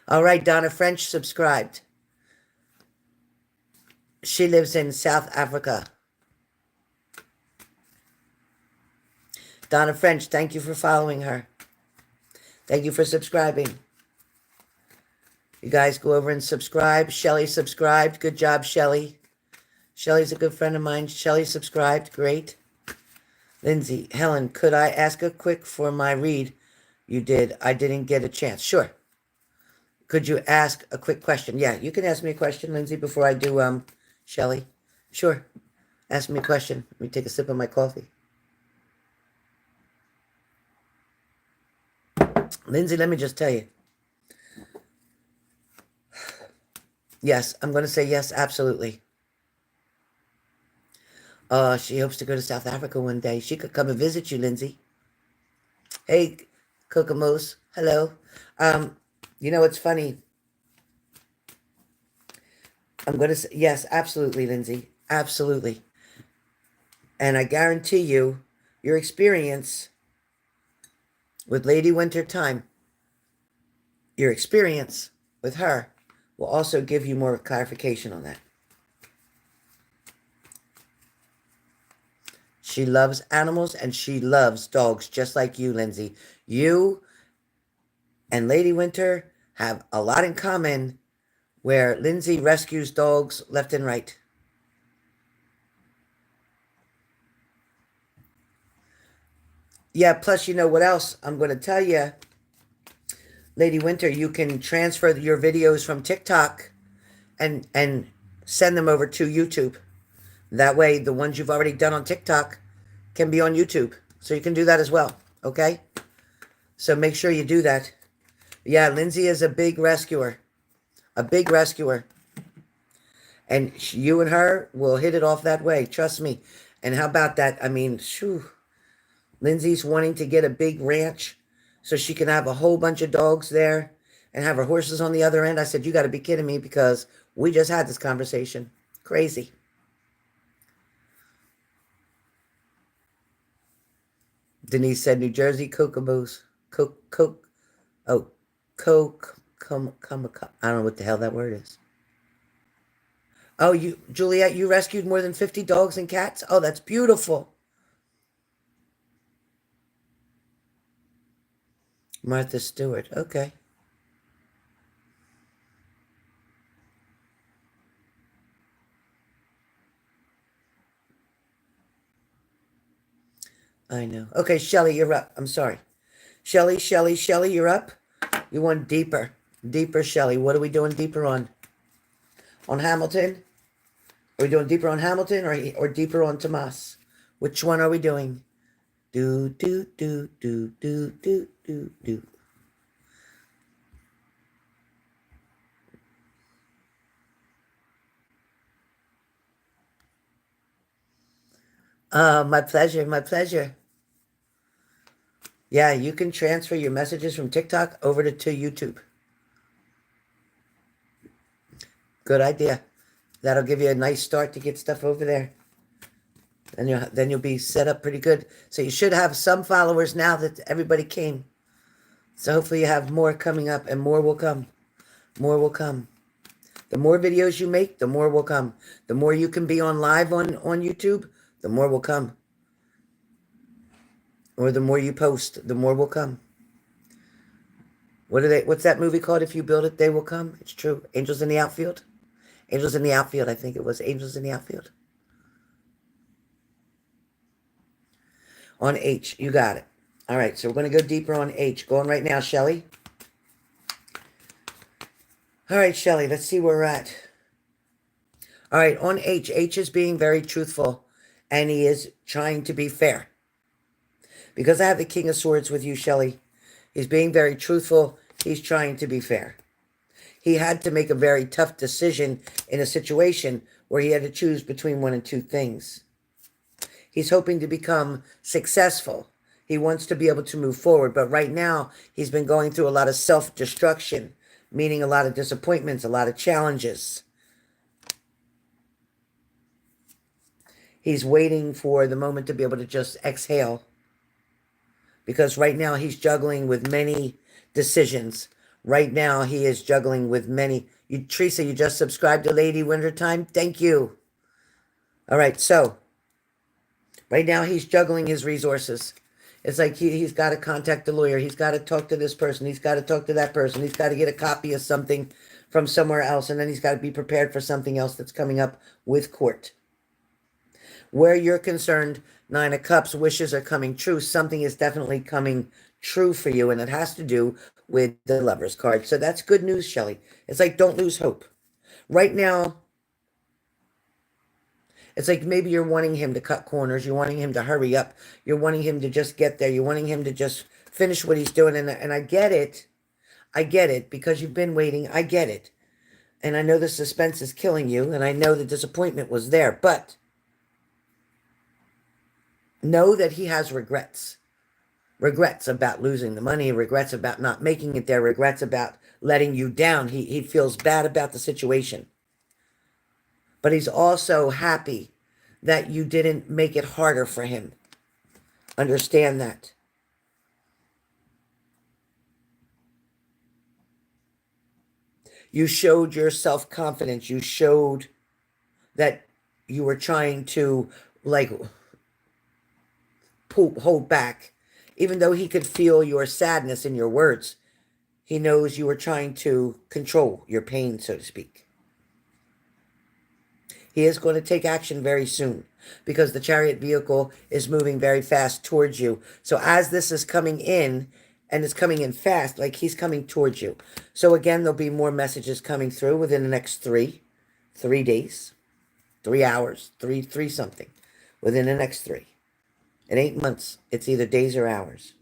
[SPEAKER 1] All right, Donna French subscribed. She lives in South Africa. Donna French, thank you for following her. Thank you for subscribing. You guys go over and subscribe. Shelly subscribed. Good job, Shelly. Shelly's a good friend of mine. Shelly subscribed. Great. Lindsay, Helen, could I ask a quick for my read? You did. I didn't get a chance. Sure. Could you ask a quick question? Yeah, you can ask me a question, Lindsay, before I do Shelly. Sure. Ask me a question. Let me take a sip of my coffee. Lindsay, let me just tell you. Yes, I'm going to say yes, absolutely. She hopes to go to South Africa one day. She could come and visit you, Lindsay. Hey, Kokomo's. Hello. You know, it's funny. I'm going to say yes, absolutely, Lindsay. Absolutely. And I guarantee you, your experience with Lady Winter Time, your experience with her will also give you more clarification on that. She loves animals and she loves dogs, just like you, Lindsay. You and Lady Winter have a lot in common, where Lindsay rescues dogs left and right. Yeah, plus, you know what else I'm going to tell you? Lady Winter, you can transfer your videos from TikTok and send them over to YouTube. That way, the ones you've already done on TikTok can be on YouTube. So you can do that as well, okay? So make sure you do that. Yeah, Lindsay is a big rescuer. A big rescuer. And you and her will hit it off that way. Trust me. And how about that? I mean, shoo. Lindsay's wanting to get a big ranch so she can have a whole bunch of dogs there and have her horses on the other end. I said, you got to be kidding me, because we just had this conversation. Crazy. Denise said, New Jersey, Kokomo's. I don't know what the hell that word is. Oh, Juliet, you rescued more than 50 dogs and cats? Oh, that's beautiful. Martha Stewart. Okay. I know. Okay, Shelly, you're up. I'm sorry. Shelly, you're up. You want deeper. Deeper, Shelly. What are we doing deeper on? On Hamilton? Are we doing deeper on Hamilton or deeper on Tomas? Which one are we doing? Do. My pleasure, my pleasure. Yeah, you can transfer your messages from TikTok over to YouTube. Good idea. That'll give you a nice start to get stuff over there. And then you'll be set up pretty good. So you should have some followers now that everybody came. So hopefully you have more coming up, and more will come. More will come. The more videos you make, the more will come. The more you can be on live on YouTube, the more will come. Or the more you post, the more will come. What's that movie called? If you build it, they will come. It's true. Angels in the Outfield. Angels in the Outfield, I think it was. Angels in the Outfield. On H, you got it. All right, so we're going to go deeper on H. Going right now, Shelly. All right, Shelly, let's see where we're at. All right, on H. H is being very truthful, and he is trying to be fair. Because I have the King of Swords with you, Shelly. He's being very truthful. He's trying to be fair. He had to make a very tough decision in a situation where he had to choose between one and two things. He's hoping to become successful. He wants to be able to move forward. But right now, he's been going through a lot of self-destruction, meaning a lot of disappointments, a lot of challenges. He's waiting for the moment to be able to just exhale. Because right now, he's juggling with many decisions. Right now, he is juggling with many. You, Teresa, you just subscribed to Lady Wintertime? Thank you. All right, so right now, he's juggling his resources. It's like he's got to contact the lawyer. He's got to talk to this person. He's got to talk to that person. He's got to get a copy of something from somewhere else. And then he's got to be prepared for something else that's coming up with court. Where you're concerned, Nine of Cups, wishes are coming true. Something is definitely coming true for you. And it has to do with the Lover's card. So that's good news, Shelly. It's like, don't lose hope. Right now, it's like maybe you're wanting him to cut corners. You're wanting him to hurry up. You're wanting him to just get there. You're wanting him to just finish what he's doing. And I get it. I get it because you've been waiting. I get it. And I know the suspense is killing you. And I know the disappointment was there. But know that he has regrets. Regrets about losing the money. Regrets about not making it there. Regrets about letting you down. He feels bad about the situation. But he's also happy that you didn't make it harder for him. Understand that. You showed your self-confidence. You showed that you were trying to, like, hold back. Even though he could feel your sadness in your words, he knows you were trying to control your pain, so to speak. He is going to take action very soon because the chariot vehicle is moving very fast towards you. So as this is coming in, and it's coming in fast, like he's coming towards you. So again, there'll be more messages coming through within the next 3 days, 3 hours, three something, within the next 3. It ain't months. It's either days or hours.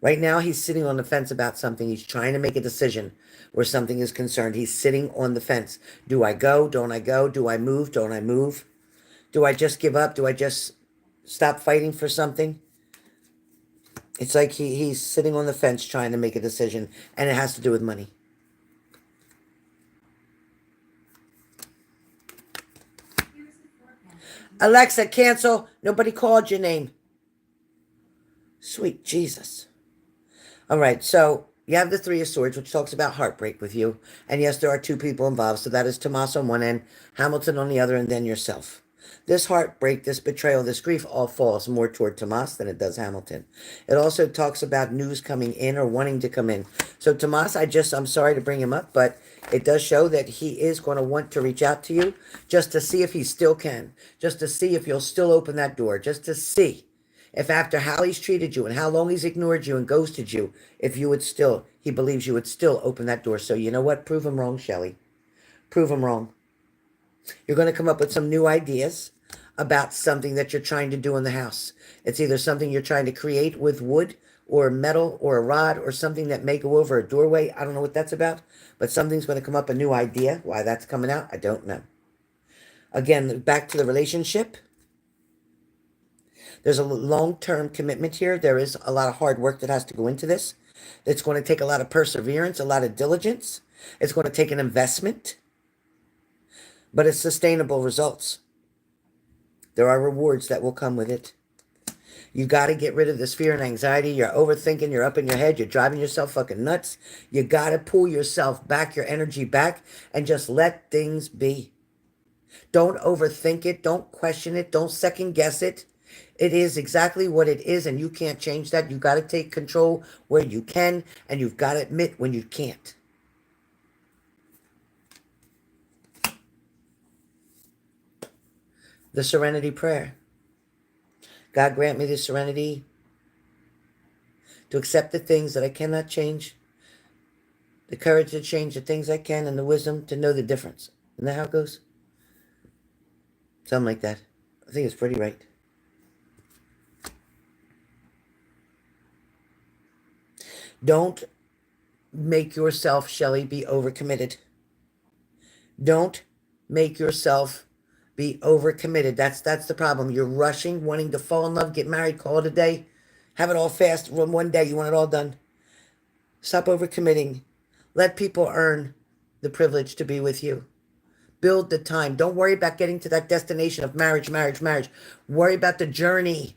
[SPEAKER 1] Right now, he's sitting on the fence about something. He's trying to make a decision where something is concerned. He's sitting on the fence. Do I go? Don't I go? Do I move? Don't I move? Do I just give up? Do I just stop fighting for something? It's like he's sitting on the fence trying to make a decision, and it has to do with money. Alexa, cancel. Nobody called your name. Sweet Jesus. All right, so you have the Three of Swords, which talks about heartbreak with you. And yes, there are 2 people involved. So that is Tomas on one end, Hamilton on the other, and then yourself. This heartbreak, this betrayal, this grief all falls more toward Tomas than it does Hamilton. It also talks about news coming in or wanting to come in. So Tomas, I'm sorry to bring him up, but it does show that he is going to want to reach out to you just to see if he still can, just to see if you'll still open that door, just to see if after how he's treated you and how long he's ignored you and ghosted you, if you would still, he believes you would still open that door. So you know what? Prove him wrong, Shelly. Prove him wrong. You're going to come up with some new ideas about something that you're trying to do in the house. It's either something you're trying to create with wood or metal or a rod or something that may go over a doorway. I don't know what that's about, but something's going to come up, a new idea. Why that's coming out, I don't know. Again, back to the relationship. There's a long-term commitment here. There is a lot of hard work that has to go into this. It's going to take a lot of perseverance, a lot of diligence. It's going to take an investment, but it's sustainable results. There are rewards that will come with it. You got to get rid of this fear and anxiety. You're overthinking. You're up in your head. You're driving yourself fucking nuts. You got to pull yourself back, your energy back, and just let things be. Don't overthink it. Don't question it. Don't second guess it. It is exactly what it is, and you can't change that. You got to take control where you can, and you've got to admit when you can't. The serenity prayer. God grant me the serenity to accept the things that I cannot change, the courage to change the things I can, and the wisdom to know the difference. Isn't that how it goes? Something like that. I think it's pretty right. Don't make yourself, Shelly, be overcommitted. Don't make yourself be overcommitted. That's the problem. You're rushing, wanting to fall in love, get married, call it a day, have it all fast. One day you want it all done. Stop overcommitting. Let people earn the privilege to be with you. Build the time. Don't worry about getting to that destination of marriage, marriage, marriage. Worry about the journey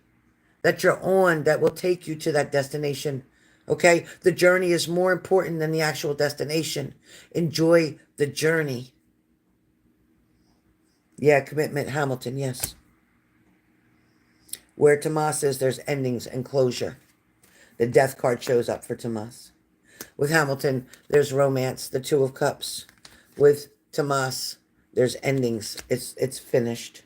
[SPEAKER 1] that you're on that will take you to that destination. Okay? The journey is more important than the actual destination. Enjoy the journey. Yeah, commitment, Hamilton, yes. Where Tomas is, there's endings and closure. The death card shows up for Tomas. With Hamilton, there's romance, the Two of Cups. With Tomas, there's endings. It's finished.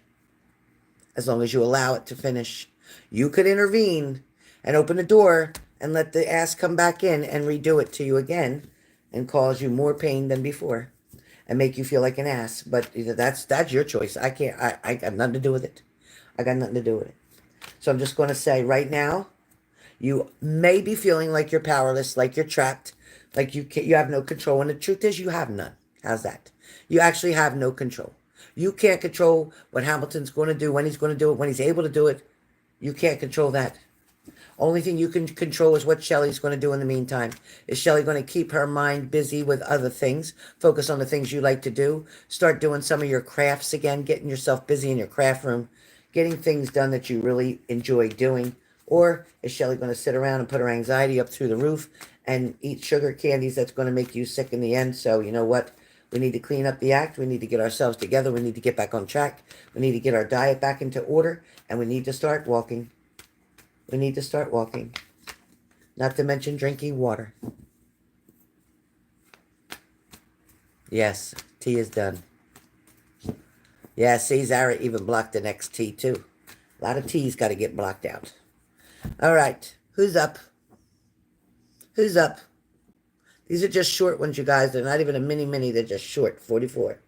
[SPEAKER 1] As long as you allow it to finish. You could intervene and open the door and let the ass come back in and redo it to you again and cause you more pain than before and make you feel like an ass. But that's your choice. I can't. I got nothing to do with it. I got nothing to do with it. So I'm just going to say right now, you may be feeling like you're powerless, like you're trapped, like you have no control. And the truth is you have none. How's that? You actually have no control. You can't control what Hamilton's going to do, when he's going to do it, when he's able to do it. You can't control that. Only thing you can control is what Shelly's going to do in the meantime. Is Shelly going to keep her mind busy with other things? Focus on the things you like to do. Start doing some of your crafts again, getting yourself busy in your craft room, getting things done that you really enjoy doing. Or is Shelly going to sit around and put her anxiety up through the roof and eat sugar candies that's going to make you sick in the end? So you know what? We need to clean up the act. We need to get ourselves together. We need to get back on track. We need to get our diet back into order. And we need to start walking. We need to start walking. Not to mention drinking water. Yes, tea is done. Yeah, see, Zara even blocked the next tea too. A lot of tea's got to get blocked out. All right, who's up? Who's up? These are just short ones, you guys. They're not even a mini. They're just short. 44.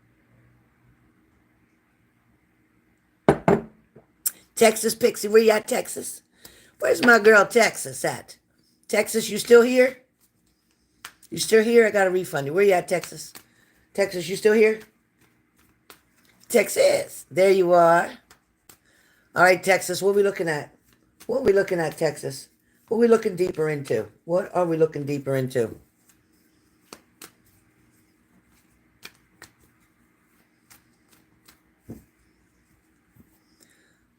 [SPEAKER 1] Texas Pixie, where you at, Texas? Where's my girl Texas at? Texas, you still here? You still here? I got to refund you. Where you at, Texas? Texas, you still here? Texas, there you are. All right, Texas, what are we looking at? What are we looking at, Texas? What are we looking deeper into? What are we looking deeper into?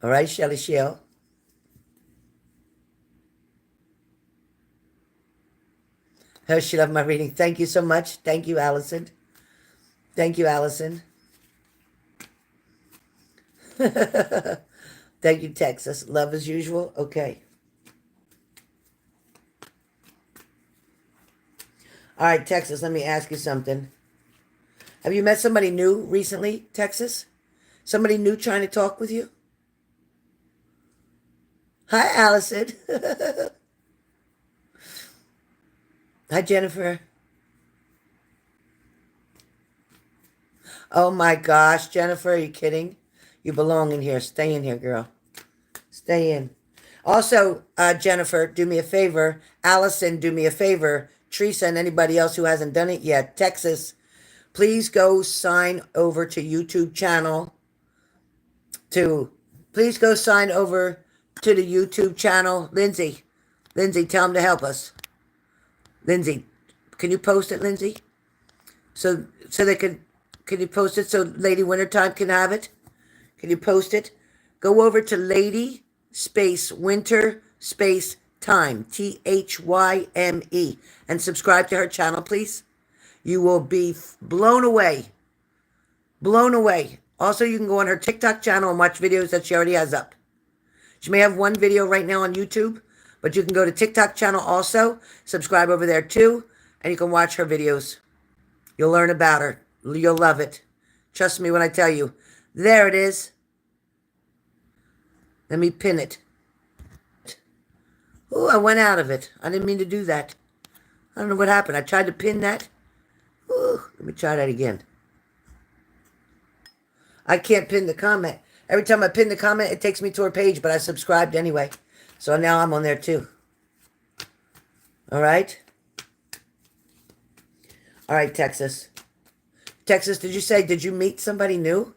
[SPEAKER 1] All right, Shelly Shell. Oh, she loved my reading. Thank you so much. Thank you, Allison. Thank you, Allison. Thank you, Texas. Love as usual. Okay. All right, Texas, let me ask you something. Have you met somebody new recently, Texas? Somebody new trying to talk with you? Hi, Allison. Hi, Jennifer. Oh my gosh, Jennifer, are you kidding? You belong in here. Stay in here, girl. Stay in. Also, Jennifer, do me a favor. Allison, do me a favor. Teresa and anybody else who hasn't done it yet. Texas, please go sign over to YouTube channel. Please go sign over to the YouTube channel. Lindsay, tell them to help us. Lindsay, can you post it, Lindsay? So they can you post it so Lady Wintertime can have it? Can you post it? Go over to Lady space Winter space Time, THYME, and subscribe to her channel, please. You will be blown away. Blown away. Also, you can go on her TikTok channel and watch videos that she already has up. She may have one video right now on YouTube, but you can go to TikTok channel also, subscribe over there too, and you can watch her videos. You'll learn about her. You'll love it. Trust me when I tell you. There it is. Let me pin it. Oh, I went out of it. I didn't mean to do that. I don't know what happened. I tried to pin that. Ooh, let me try that again. I can't pin the comment. Every time I pin the comment, it takes me to her page, but I subscribed anyway. So now I'm on there too. All right? All right, Texas. Texas, did you meet somebody new?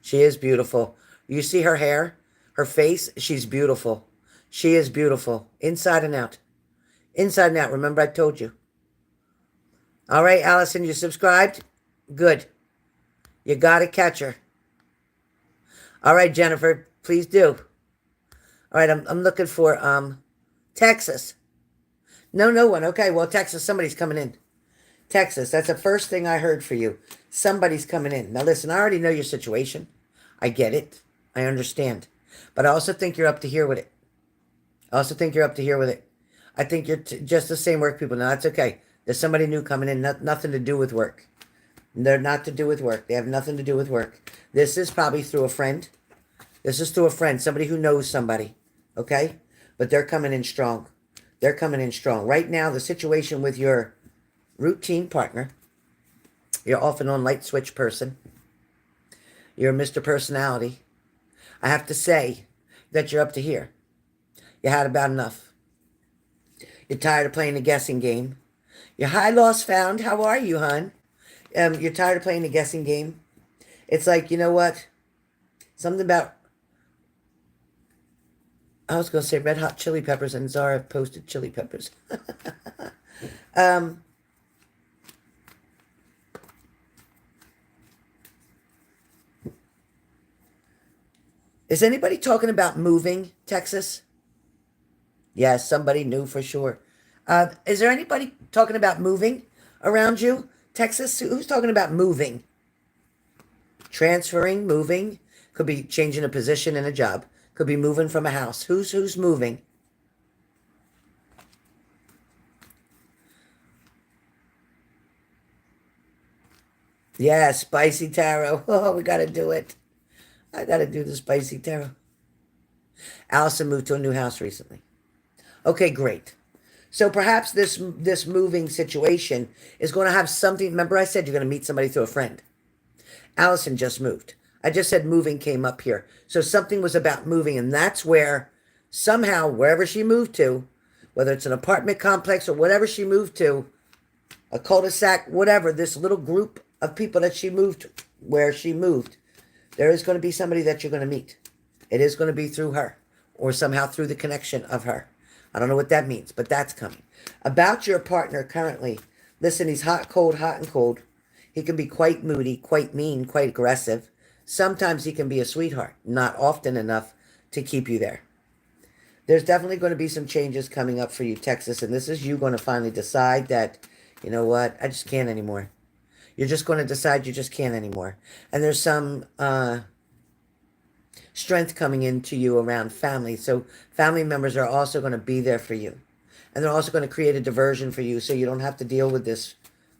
[SPEAKER 1] She is beautiful. You see her hair, her face? She's beautiful. She is beautiful. Inside and out. Inside and out. Remember I told you. All right, Allison, you subscribed? Good. You got to catch her. All right, Jennifer, please do. All right, I'm looking for Texas. No one. Okay, well, Texas, somebody's coming in. Texas, that's the first thing I heard for you. Somebody's coming in. Now, listen, I already know your situation. I get it. I understand. But I also think you're up to here with it. I also think you're up to here with it. I think you're just the same work people. Now, that's okay. There's somebody new coming in. Nothing to do with work. They're not to do with work. They have nothing to do with work. This is probably through a friend. This is through a friend. Somebody who knows somebody. Okay? But they're coming in strong. They're coming in strong. Right now, the situation with your routine partner, you're off and on light switch person. You're Mr. Personality. I have to say that you're up to here. You had about enough. You're tired of playing the guessing game. You're high, lost, found. How are you, hon? You're tired of playing the guessing game. It's like, you know what? Something about, I was going to say red hot chili peppers, and Zara posted chili peppers. Is anybody talking about moving, Texas? Yes, somebody new for sure. Is there anybody talking about moving around you? Texas? Who's talking about moving? Transferring, moving. Could be changing a position in a job. Could be moving from a house. Who's moving? Yeah, spicy tarot. Oh, we got to do it. I got to do the spicy tarot. Allison moved to a new house recently. Okay, great. So perhaps this moving situation is going to have something. Remember I said you're going to meet somebody through a friend. Allison just moved. I just said moving came up here. So something was about moving, and that's where somehow, wherever she moved to, whether it's an apartment complex or whatever she moved to, a cul-de-sac, whatever, this little group of people that she moved, where she moved, there is going to be somebody that you're going to meet. It is going to be through her or somehow through the connection of her. I don't know what that means, but that's coming. About your partner currently, listen, he's hot and cold. He can be quite moody, quite mean, quite aggressive. Sometimes he can be a sweetheart, not often enough to keep you there. There's definitely going to be some changes coming up for you, Texas, and this is you going to finally decide that, you know what, I just can't anymore. You're just going to decide you just can't anymore. And there's some strength coming into you around family. So family members are also going to be there for you. And they're also going to create a diversion for you so you don't have to deal with this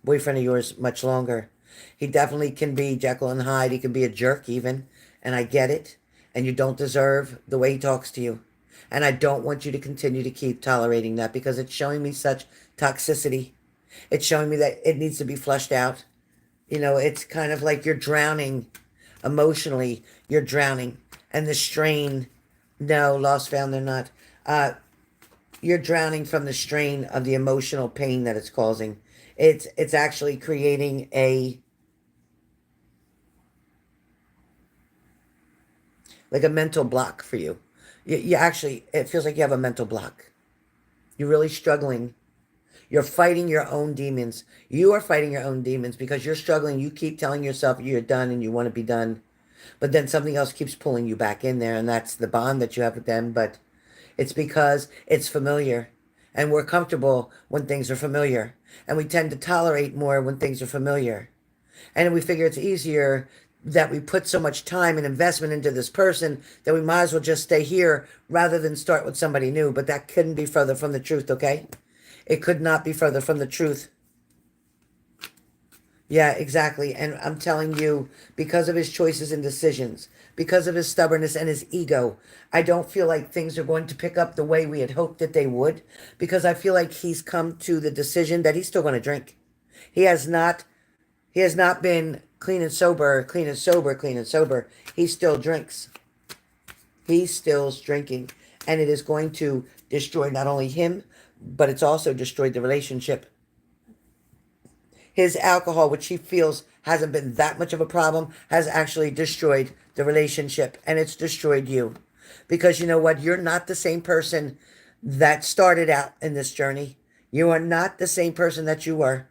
[SPEAKER 1] boyfriend of yours much longer. He definitely can be Jekyll and Hyde. He can be a jerk even. And I get it. And you don't deserve the way he talks to you. And I don't want you to continue to keep tolerating that because it's showing me such toxicity. It's showing me that it needs to be flushed out. You know, it's kind of like you're drowning emotionally. You're drowning. And the strain, no, lost, found, they're not. You're drowning from the strain of the emotional pain that it's causing. It's actually creating like a mental block for you. You actually, it feels like you have a mental block. You're really struggling. You're fighting your own demons. You are fighting your own demons because you're struggling. You keep telling yourself you're done and you want to be done. But then something else keeps pulling you back in there, and that's the bond that you have with them. But it's because it's familiar. And we're comfortable when things are familiar. And we tend to tolerate more when things are familiar. And we figure it's easier that we put so much time and investment into this person that we might as well just stay here rather than start with somebody new. But that couldn't be further from the truth, okay? It could not be further from the truth. Yeah, exactly. And I'm telling you, because of his choices and decisions, because of his stubbornness and his ego, I don't feel like things are going to pick up the way we had hoped that they would, because I feel like he's come to the decision that he's still going to drink. He has not been clean and sober, clean and sober, clean and sober. He still drinks. He's still drinking. And it is going to destroy not only him, but it's also destroyed the relationship. His alcohol, which he feels hasn't been that much of a problem, has actually destroyed the relationship, and it's destroyed you. Because you know what? You're not the same person that started out in this journey. You are not the same person that you were.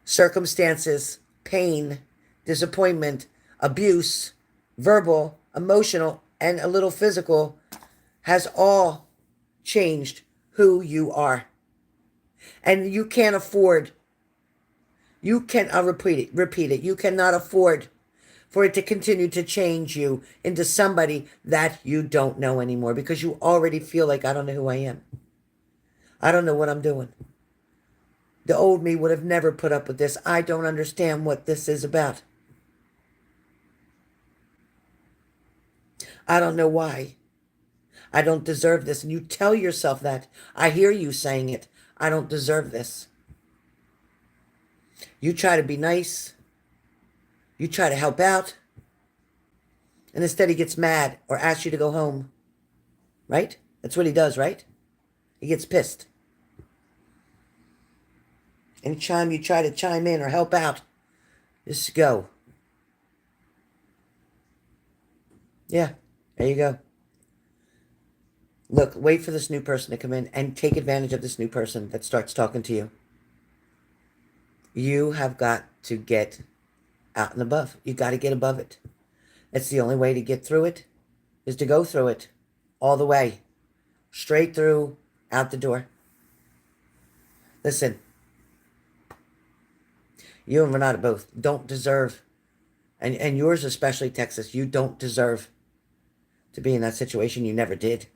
[SPEAKER 1] Circumstances, pain, disappointment, abuse, verbal, emotional, and a little physical has all changed who you are. And you can't afford, I'll repeat it. You cannot afford for it to continue to change you into somebody that you don't know anymore, because you already feel like, I don't know who I am. I don't know what I'm doing. The old me would have never put up with this. I don't understand what this is about. I don't know why. I don't deserve this. And you tell yourself that. I hear you saying it. I don't deserve this. You try to be nice. You try to help out. And instead he gets mad or asks you to go home. Right? That's what he does, right? He gets pissed. Anytime you try to chime in or help out, just go. Yeah, there you go. Look, wait for this new person to come in and take advantage of this new person that starts talking to you. You have got to get out and above. You got to get above it. It's the only way to get through it, is to go through it all the way, straight through, out the door. Listen, you and Renata both don't deserve, and yours especially, Texas, you don't deserve to be in that situation. You never did.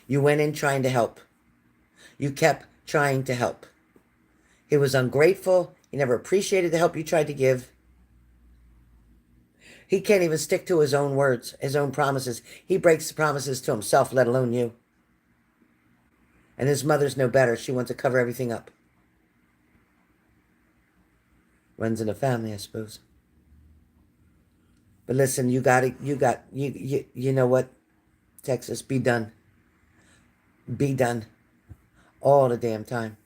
[SPEAKER 1] You went in trying to help. You kept trying to help. He was ungrateful. He never appreciated the help you tried to give. He can't even stick to his own words, his own promises. He breaks the promises to himself, let alone you. And his mother's no better. She wants to cover everything up. Runs in the family, I suppose. But listen, you know what, Texas, be done. Be done. All the damn time.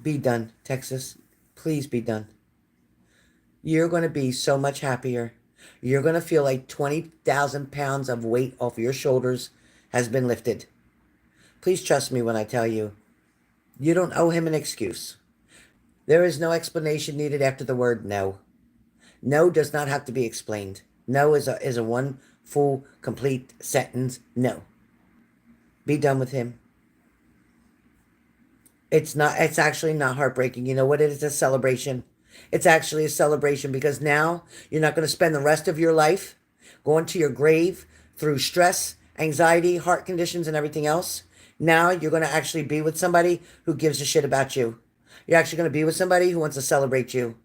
[SPEAKER 1] Be done, Texas. Please be done. You're going to be so much happier. You're going to feel like 20,000 pounds of weight off your shoulders has been lifted. Please trust me when I tell you, you don't owe him an excuse. There is no explanation needed after the word no. No does not have to be explained. No is a one full, complete sentence. No. Be done with him. It's actually not heartbreaking. You know what? It is a celebration. It's actually a celebration, because now you're not going to spend the rest of your life going to your grave through stress, anxiety, heart conditions, and everything else. Now you're going to actually be with somebody who gives a shit about you. You're actually going to be with somebody who wants to celebrate you.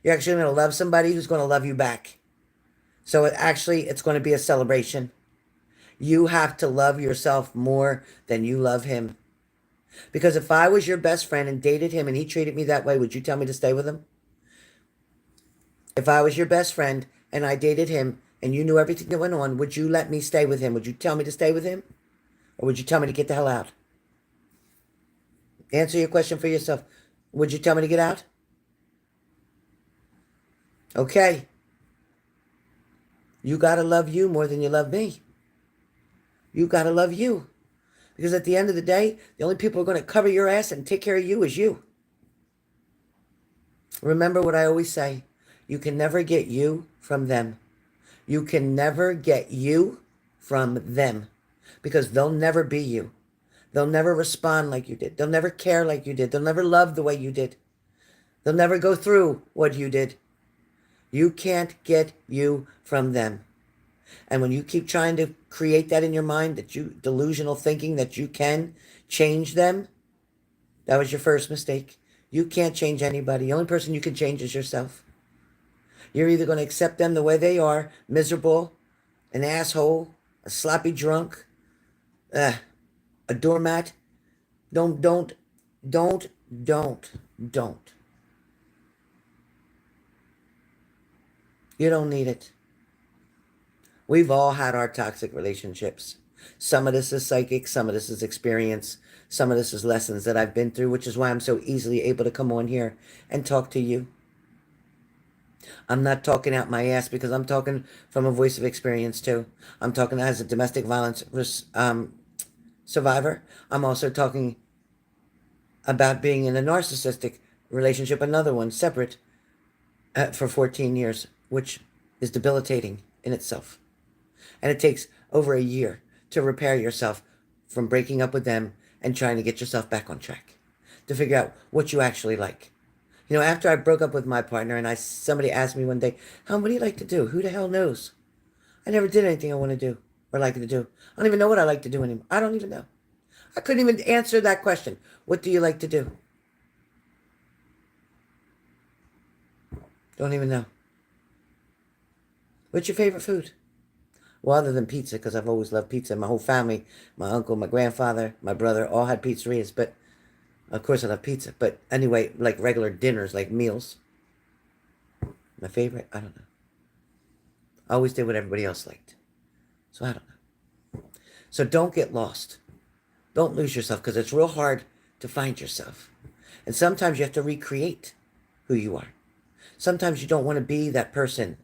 [SPEAKER 1] You're actually going to love somebody who's going to love you back. So it's going to be a celebration. You have to love yourself more than you love him. Because if I was your best friend and dated him and he treated me that way, would you tell me to stay with him? If I was your best friend and I dated him and you knew everything that went on, would you let me stay with him? Would you tell me to stay with him? Or would you tell me to get the hell out? Answer your question for yourself. Would you tell me to get out? Okay. You got to love you more than you love me. You got to love you. Because at the end of the day, the only people who are going to cover your ass and take care of you is you. Remember what I always say. You can never get you from them. You can never get you from them. Because they'll never be you. They'll never respond like you did. They'll never care like you did. They'll never love the way you did. They'll never go through what you did. You can't get you from them. And when you keep trying to create that in your mind, delusional thinking that you can change them, that was your first mistake. You can't change anybody. The only person you can change is yourself. You're either going to accept them the way they are, miserable, an asshole, a sloppy drunk, a doormat. Don't. You don't need it. We've all had our toxic relationships. Some of this is psychic, some of this is experience, some of this is lessons that I've been through, which is why I'm so easily able to come on here and talk to you. I'm not talking out my ass because I'm talking from a voice of experience too. I'm talking as a domestic violence survivor. I'm also talking about being in a narcissistic relationship, another one separate, for 14 years, which is debilitating in itself. And it takes over a year to repair yourself from breaking up with them and trying to get yourself back on track, to figure out what you actually like. You know, after I broke up with my partner and somebody asked me one day, what do you like to do? Who the hell knows? I never did anything I want to do or like to do. I don't even know what I like to do anymore. I don't even know. I couldn't even answer that question. What do you like to do? Don't even know. What's your favorite food? Well, other than pizza, because I've always loved pizza. My whole family, my uncle, my grandfather, my brother, all had pizzerias. But, of course, I love pizza. But anyway, like regular dinners, like meals. My favorite? I don't know. I always did what everybody else liked. So I don't know. So don't get lost. Don't lose yourself, because it's real hard to find yourself. And sometimes you have to recreate who you are. Sometimes you don't want to be that person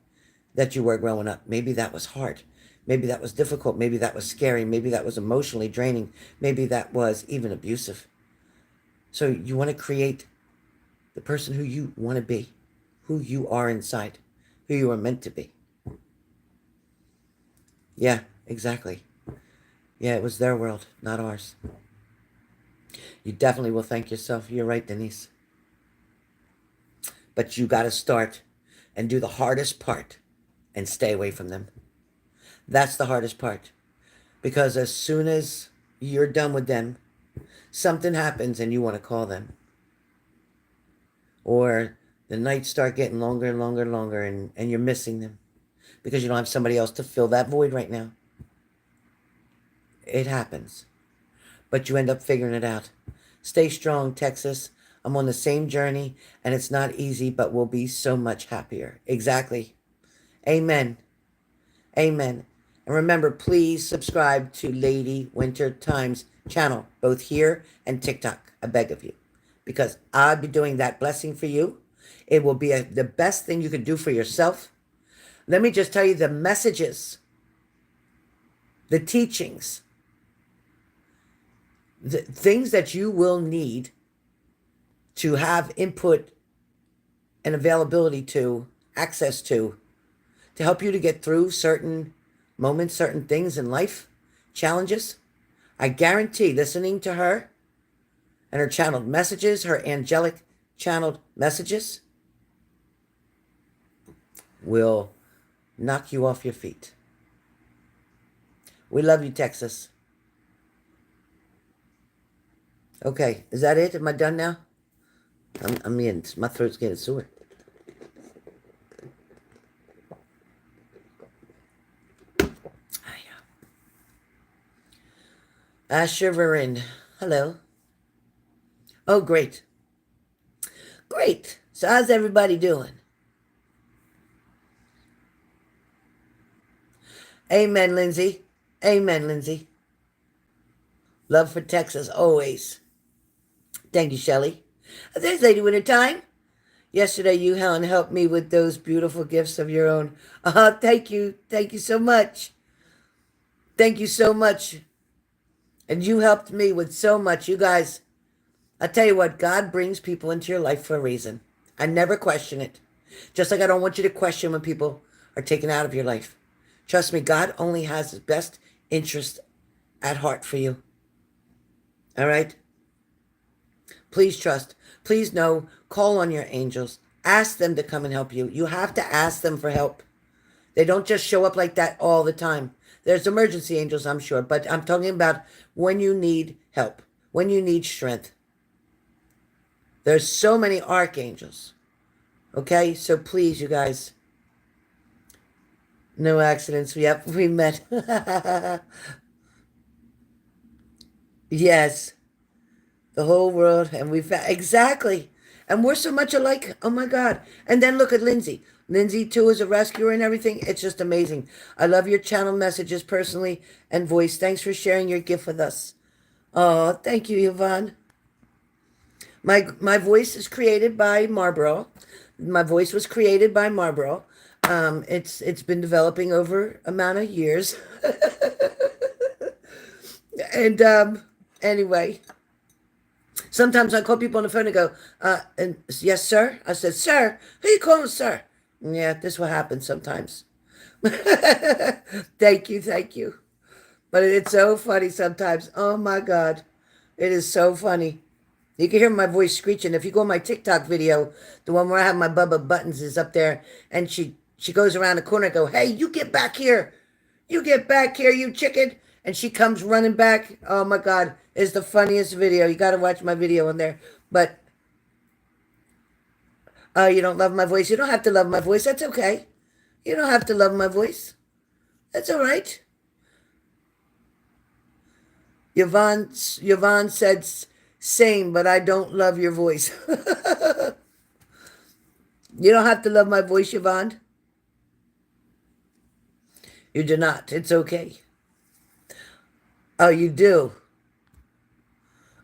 [SPEAKER 1] that you were growing up. Maybe that was hard. Maybe that was difficult. Maybe that was scary. Maybe that was emotionally draining. Maybe that was even abusive. So you want to create the person who you want to be, who you are inside, who you are meant to be. Yeah, exactly. Yeah, it was their world, not ours. You definitely will thank yourself. You're right, Denise. But you got to start and do the hardest part and stay away from them. That's the hardest part. Because as soon as you're done with them, something happens and you want to call them. Or the nights start getting longer and longer and longer, and you're missing them because you don't have somebody else to fill that void right now. It happens. But you end up figuring it out. Stay strong, Texas. I'm on the same journey, and it's not easy, but we'll be so much happier. Exactly. Amen. Amen. And remember, please subscribe to Lady Winter Times channel, both here and TikTok. I beg of you. Because I'll be doing that blessing for you. It will be the best thing you can do for yourself. Let me just tell you the messages, the teachings, the things that you will need to have input and availability to, access to help you to get through certain moments, certain things in life, challenges. I guarantee listening to her and her channeled messages, her angelic channeled messages, will knock you off your feet. We love you, Texas. Okay, is that it? Am I done now? I'm in. My throat's getting sore. Asher Varin. Hello. Oh, great. Great. So how's everybody doing? Amen, Lindsay. Amen, Lindsay. Love for Texas, always. Thank you, Shelly. There's Lady Winter Time. Yesterday, you, Helen, helped me with those beautiful gifts of your own. Thank you. Thank you so much. Thank you so much. And you helped me with so much. You guys, I tell you what, God brings people into your life for a reason. I never question it. Just like I don't want you to question when people are taken out of your life. Trust me, God only has his best interest at heart for you. All right? Please trust. Please know. Call on your angels. Ask them to come and help you. You have to ask them for help. They don't just show up like that all the time. There's emergency angels, I'm sure, but I'm talking about when you need help, when you need strength. There's so many archangels. Okay? So please, you guys. No accidents. Yep, we met. Yes. The whole world, and we found exactly. And we're so much alike. Oh my God. And then look at Lindsay. Lindsay, too, is a rescuer and everything. It's just amazing. I love your channel messages personally and voice. Thanks for sharing your gift with us. Oh, thank you, Yvonne. My voice is created by Marlboro. My voice was created by Marlboro. It's been developing over amount of years. And anyway, sometimes I call people on the phone and go, and yes, sir. I said, sir, who you calling, sir? Yeah, this is what happens sometimes. Thank you, thank you. But it's so funny sometimes. Oh my God, it is so funny. You can hear my voice screeching. If you go on my TikTok video, the one where I have my Bubba Buttons is up there, and she goes around the corner and go, hey, you get back here. You get back here, you chicken. And she comes running back. Oh my God, it's the funniest video. You got to watch my video on there. But you don't love my voice. You don't have to love my voice. That's okay. You don't have to love my voice. That's all right. Yvonne said, same, but I don't love your voice. You don't have to love my voice, Yvonne. You do not. It's okay. Oh, you do.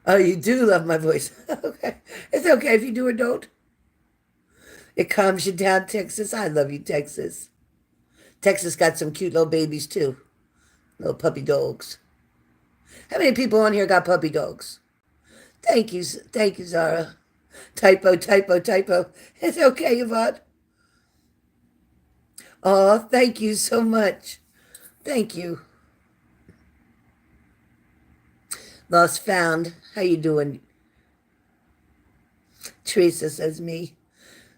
[SPEAKER 1] Oh, you do love my voice. Okay. It's okay if you do or don't. It calms you down, Texas. I love you, Texas. Texas got some cute little babies, too. Little puppy dogs. How many people on here got puppy dogs? Thank you. Thank you, Zara. Typo, typo, typo. It's okay, Yvonne. Oh, thank you so much. Thank you. Lost found. How you doing? Teresa says me.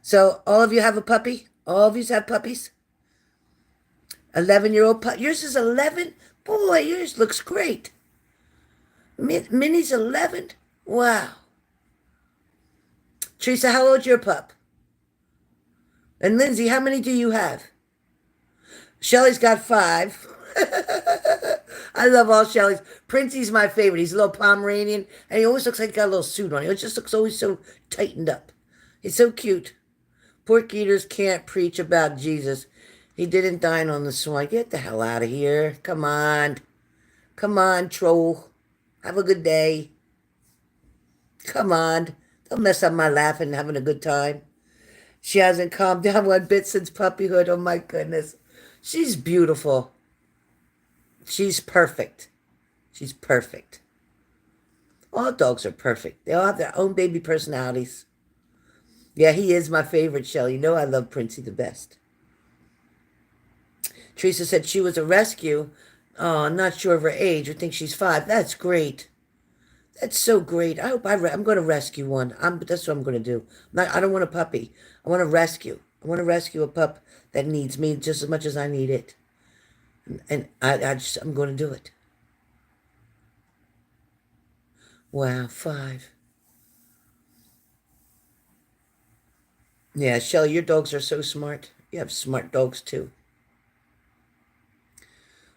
[SPEAKER 1] So all of you have a puppy? All of you have puppies? 11-year-old puppy. Yours is 11? Boy, yours looks great. Minnie's 11? Wow. Teresa, how old's your pup? And Lindsay, how many do you have? Shelly's got 5. I love all Shelly's. Princey's my favorite. He's a little Pomeranian, and he always looks like he got a little suit on. He just looks always so tightened up. He's so cute. Pork eaters can't preach about Jesus. He didn't dine on the swine. Get the hell out of here. Come on. Come on, troll. Have a good day. Come on. Don't mess up my laughing and having a good time. She hasn't calmed down one bit since puppyhood. Oh, my goodness. She's beautiful. She's perfect. She's perfect. All dogs are perfect. They all have their own baby personalities. Yeah, he is my favorite, Shelly. You know I love Princey the best. Teresa said she was a rescue. Oh, I'm not sure of her age. I think she's 5. That's great. That's so great. I hope I'm going to rescue one. That's what I'm going to do. I don't want a puppy. I want to rescue. I want to rescue a pup that needs me just as much as I need it. And I'm going to do it. Wow, 5. Yeah, Shelly, your dogs are so smart. You have smart dogs, too.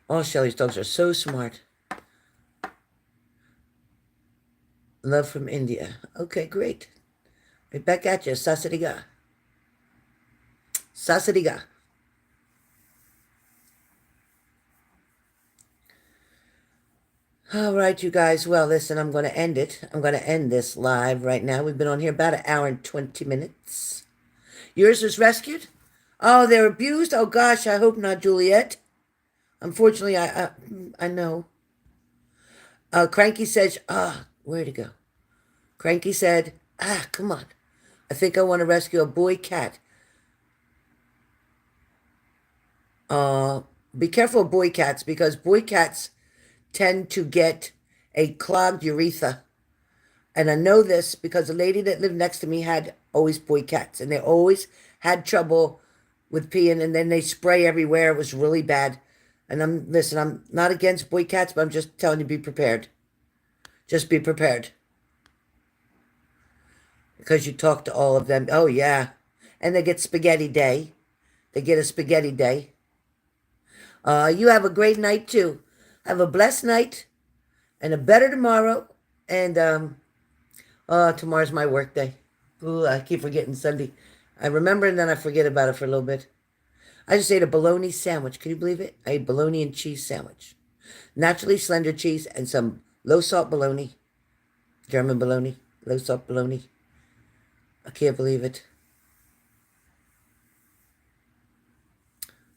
[SPEAKER 1] All Shelly's dogs are so smart. Love from India. Okay, great. Right back at you. Sasadiga. Sasadiga. All right, you guys. Well, listen, I'm going to end it. I'm going to end this live right now. We've been on here about 1 hour and 20 minutes. Yours was rescued? Oh, they're abused? Oh, gosh, I hope not, Juliet. Unfortunately, I know. Cranky says, where'd it go? Cranky said, come on. I think I want to rescue a boy cat. Be careful of boy cats, because boy cats tend to get a clogged urethra. And I know this because the lady that lived next to me had always boy cats, and they always had trouble with peeing, and then they spray everywhere. It was really bad. And I'm not against boy cats, but I'm just telling you, be prepared. Just be prepared. Because you talk to all of them. Oh, yeah. And they get spaghetti day. They get a spaghetti day. You have a great night, too. Have a blessed night and a better tomorrow. And tomorrow's my work day. Ooh, I keep forgetting Sunday. I remember and then I forget about it for a little bit. I just ate a bologna sandwich. Can you believe it? I ate bologna and cheese sandwich. Naturally slender cheese and some low salt bologna. German bologna. Low salt bologna. I can't believe it.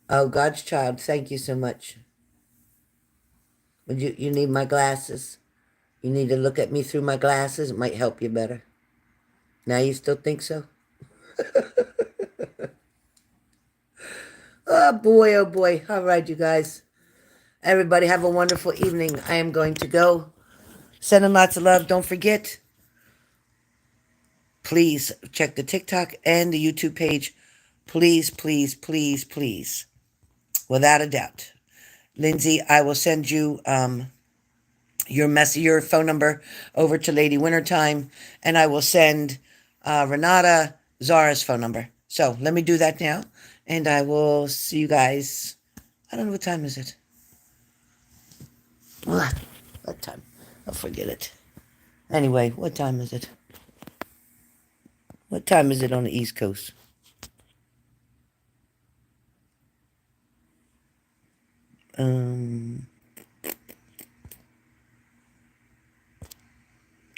[SPEAKER 1] Oh, God's child, thank you so much. Would you need my glasses? You need to look at me through my glasses. It might help you better. Now you still think so? Oh boy, oh boy. All right, you guys. Everybody have a wonderful evening. I am going to go. Send them lots of love. Don't forget, please check the TikTok and the YouTube page. Please, please, please, please. Without a doubt. Lindsay, I will send you your phone number over to Lady Wintertime, and I will send Renata Zara's phone number. So let me do that now, and I will see you guys. I don't know what time is it. What time? I'll forget it. Anyway, what time is it? What time is it on the East Coast?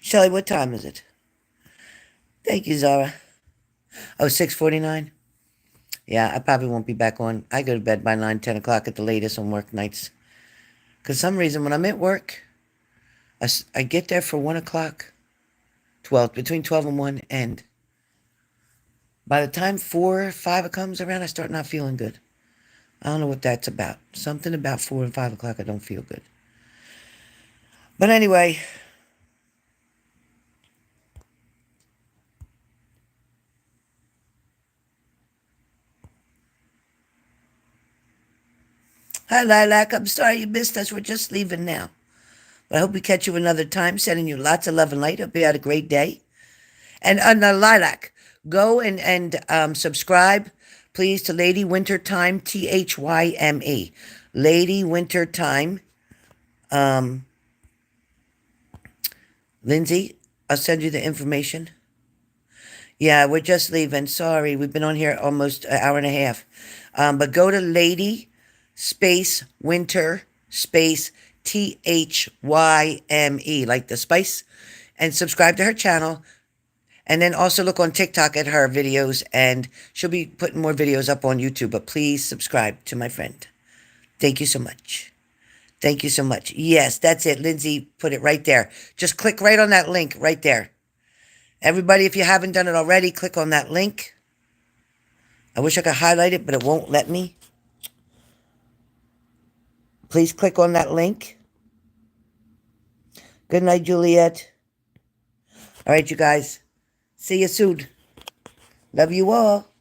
[SPEAKER 1] Shelly, what time is it? Thank you, Zara. Oh, 6:49. Yeah, I probably won't be back on. I go to bed by 9, 10 o'clock at the latest on work nights. Because some reason when I'm at work, I get there for 1 o'clock, 12, between 12 and 1, and by the time 4 or 5 comes around, I start not feeling good. I don't know what that's about. Something about 4 and 5 o'clock, I don't feel good. But anyway, hi Lilac, I'm sorry you missed us. We're just leaving now. But I hope we catch you another time. Sending you lots of love and light. Hope you had a great day. And Lilac, go and subscribe, please, to Lady Wintertime, Thyme. Lady Wintertime. Lindsay, I'll send you the information. Yeah, we're just leaving. Sorry, we've been on here almost an hour and a half. But go to Lady space Winter space Thyme, like the spice, and subscribe to her channel. And then also look on TikTok at her videos, and she'll be putting more videos up on YouTube. But please subscribe to my friend. Thank you so much. Thank you so much. Yes, that's it. Lindsay put it right there. Just click right on that link right there. Everybody, if you haven't done it already, click on that link. I wish I could highlight it, but it won't let me. Please click on that link. Good night, Juliet. All right, you guys. See you soon. Love you all.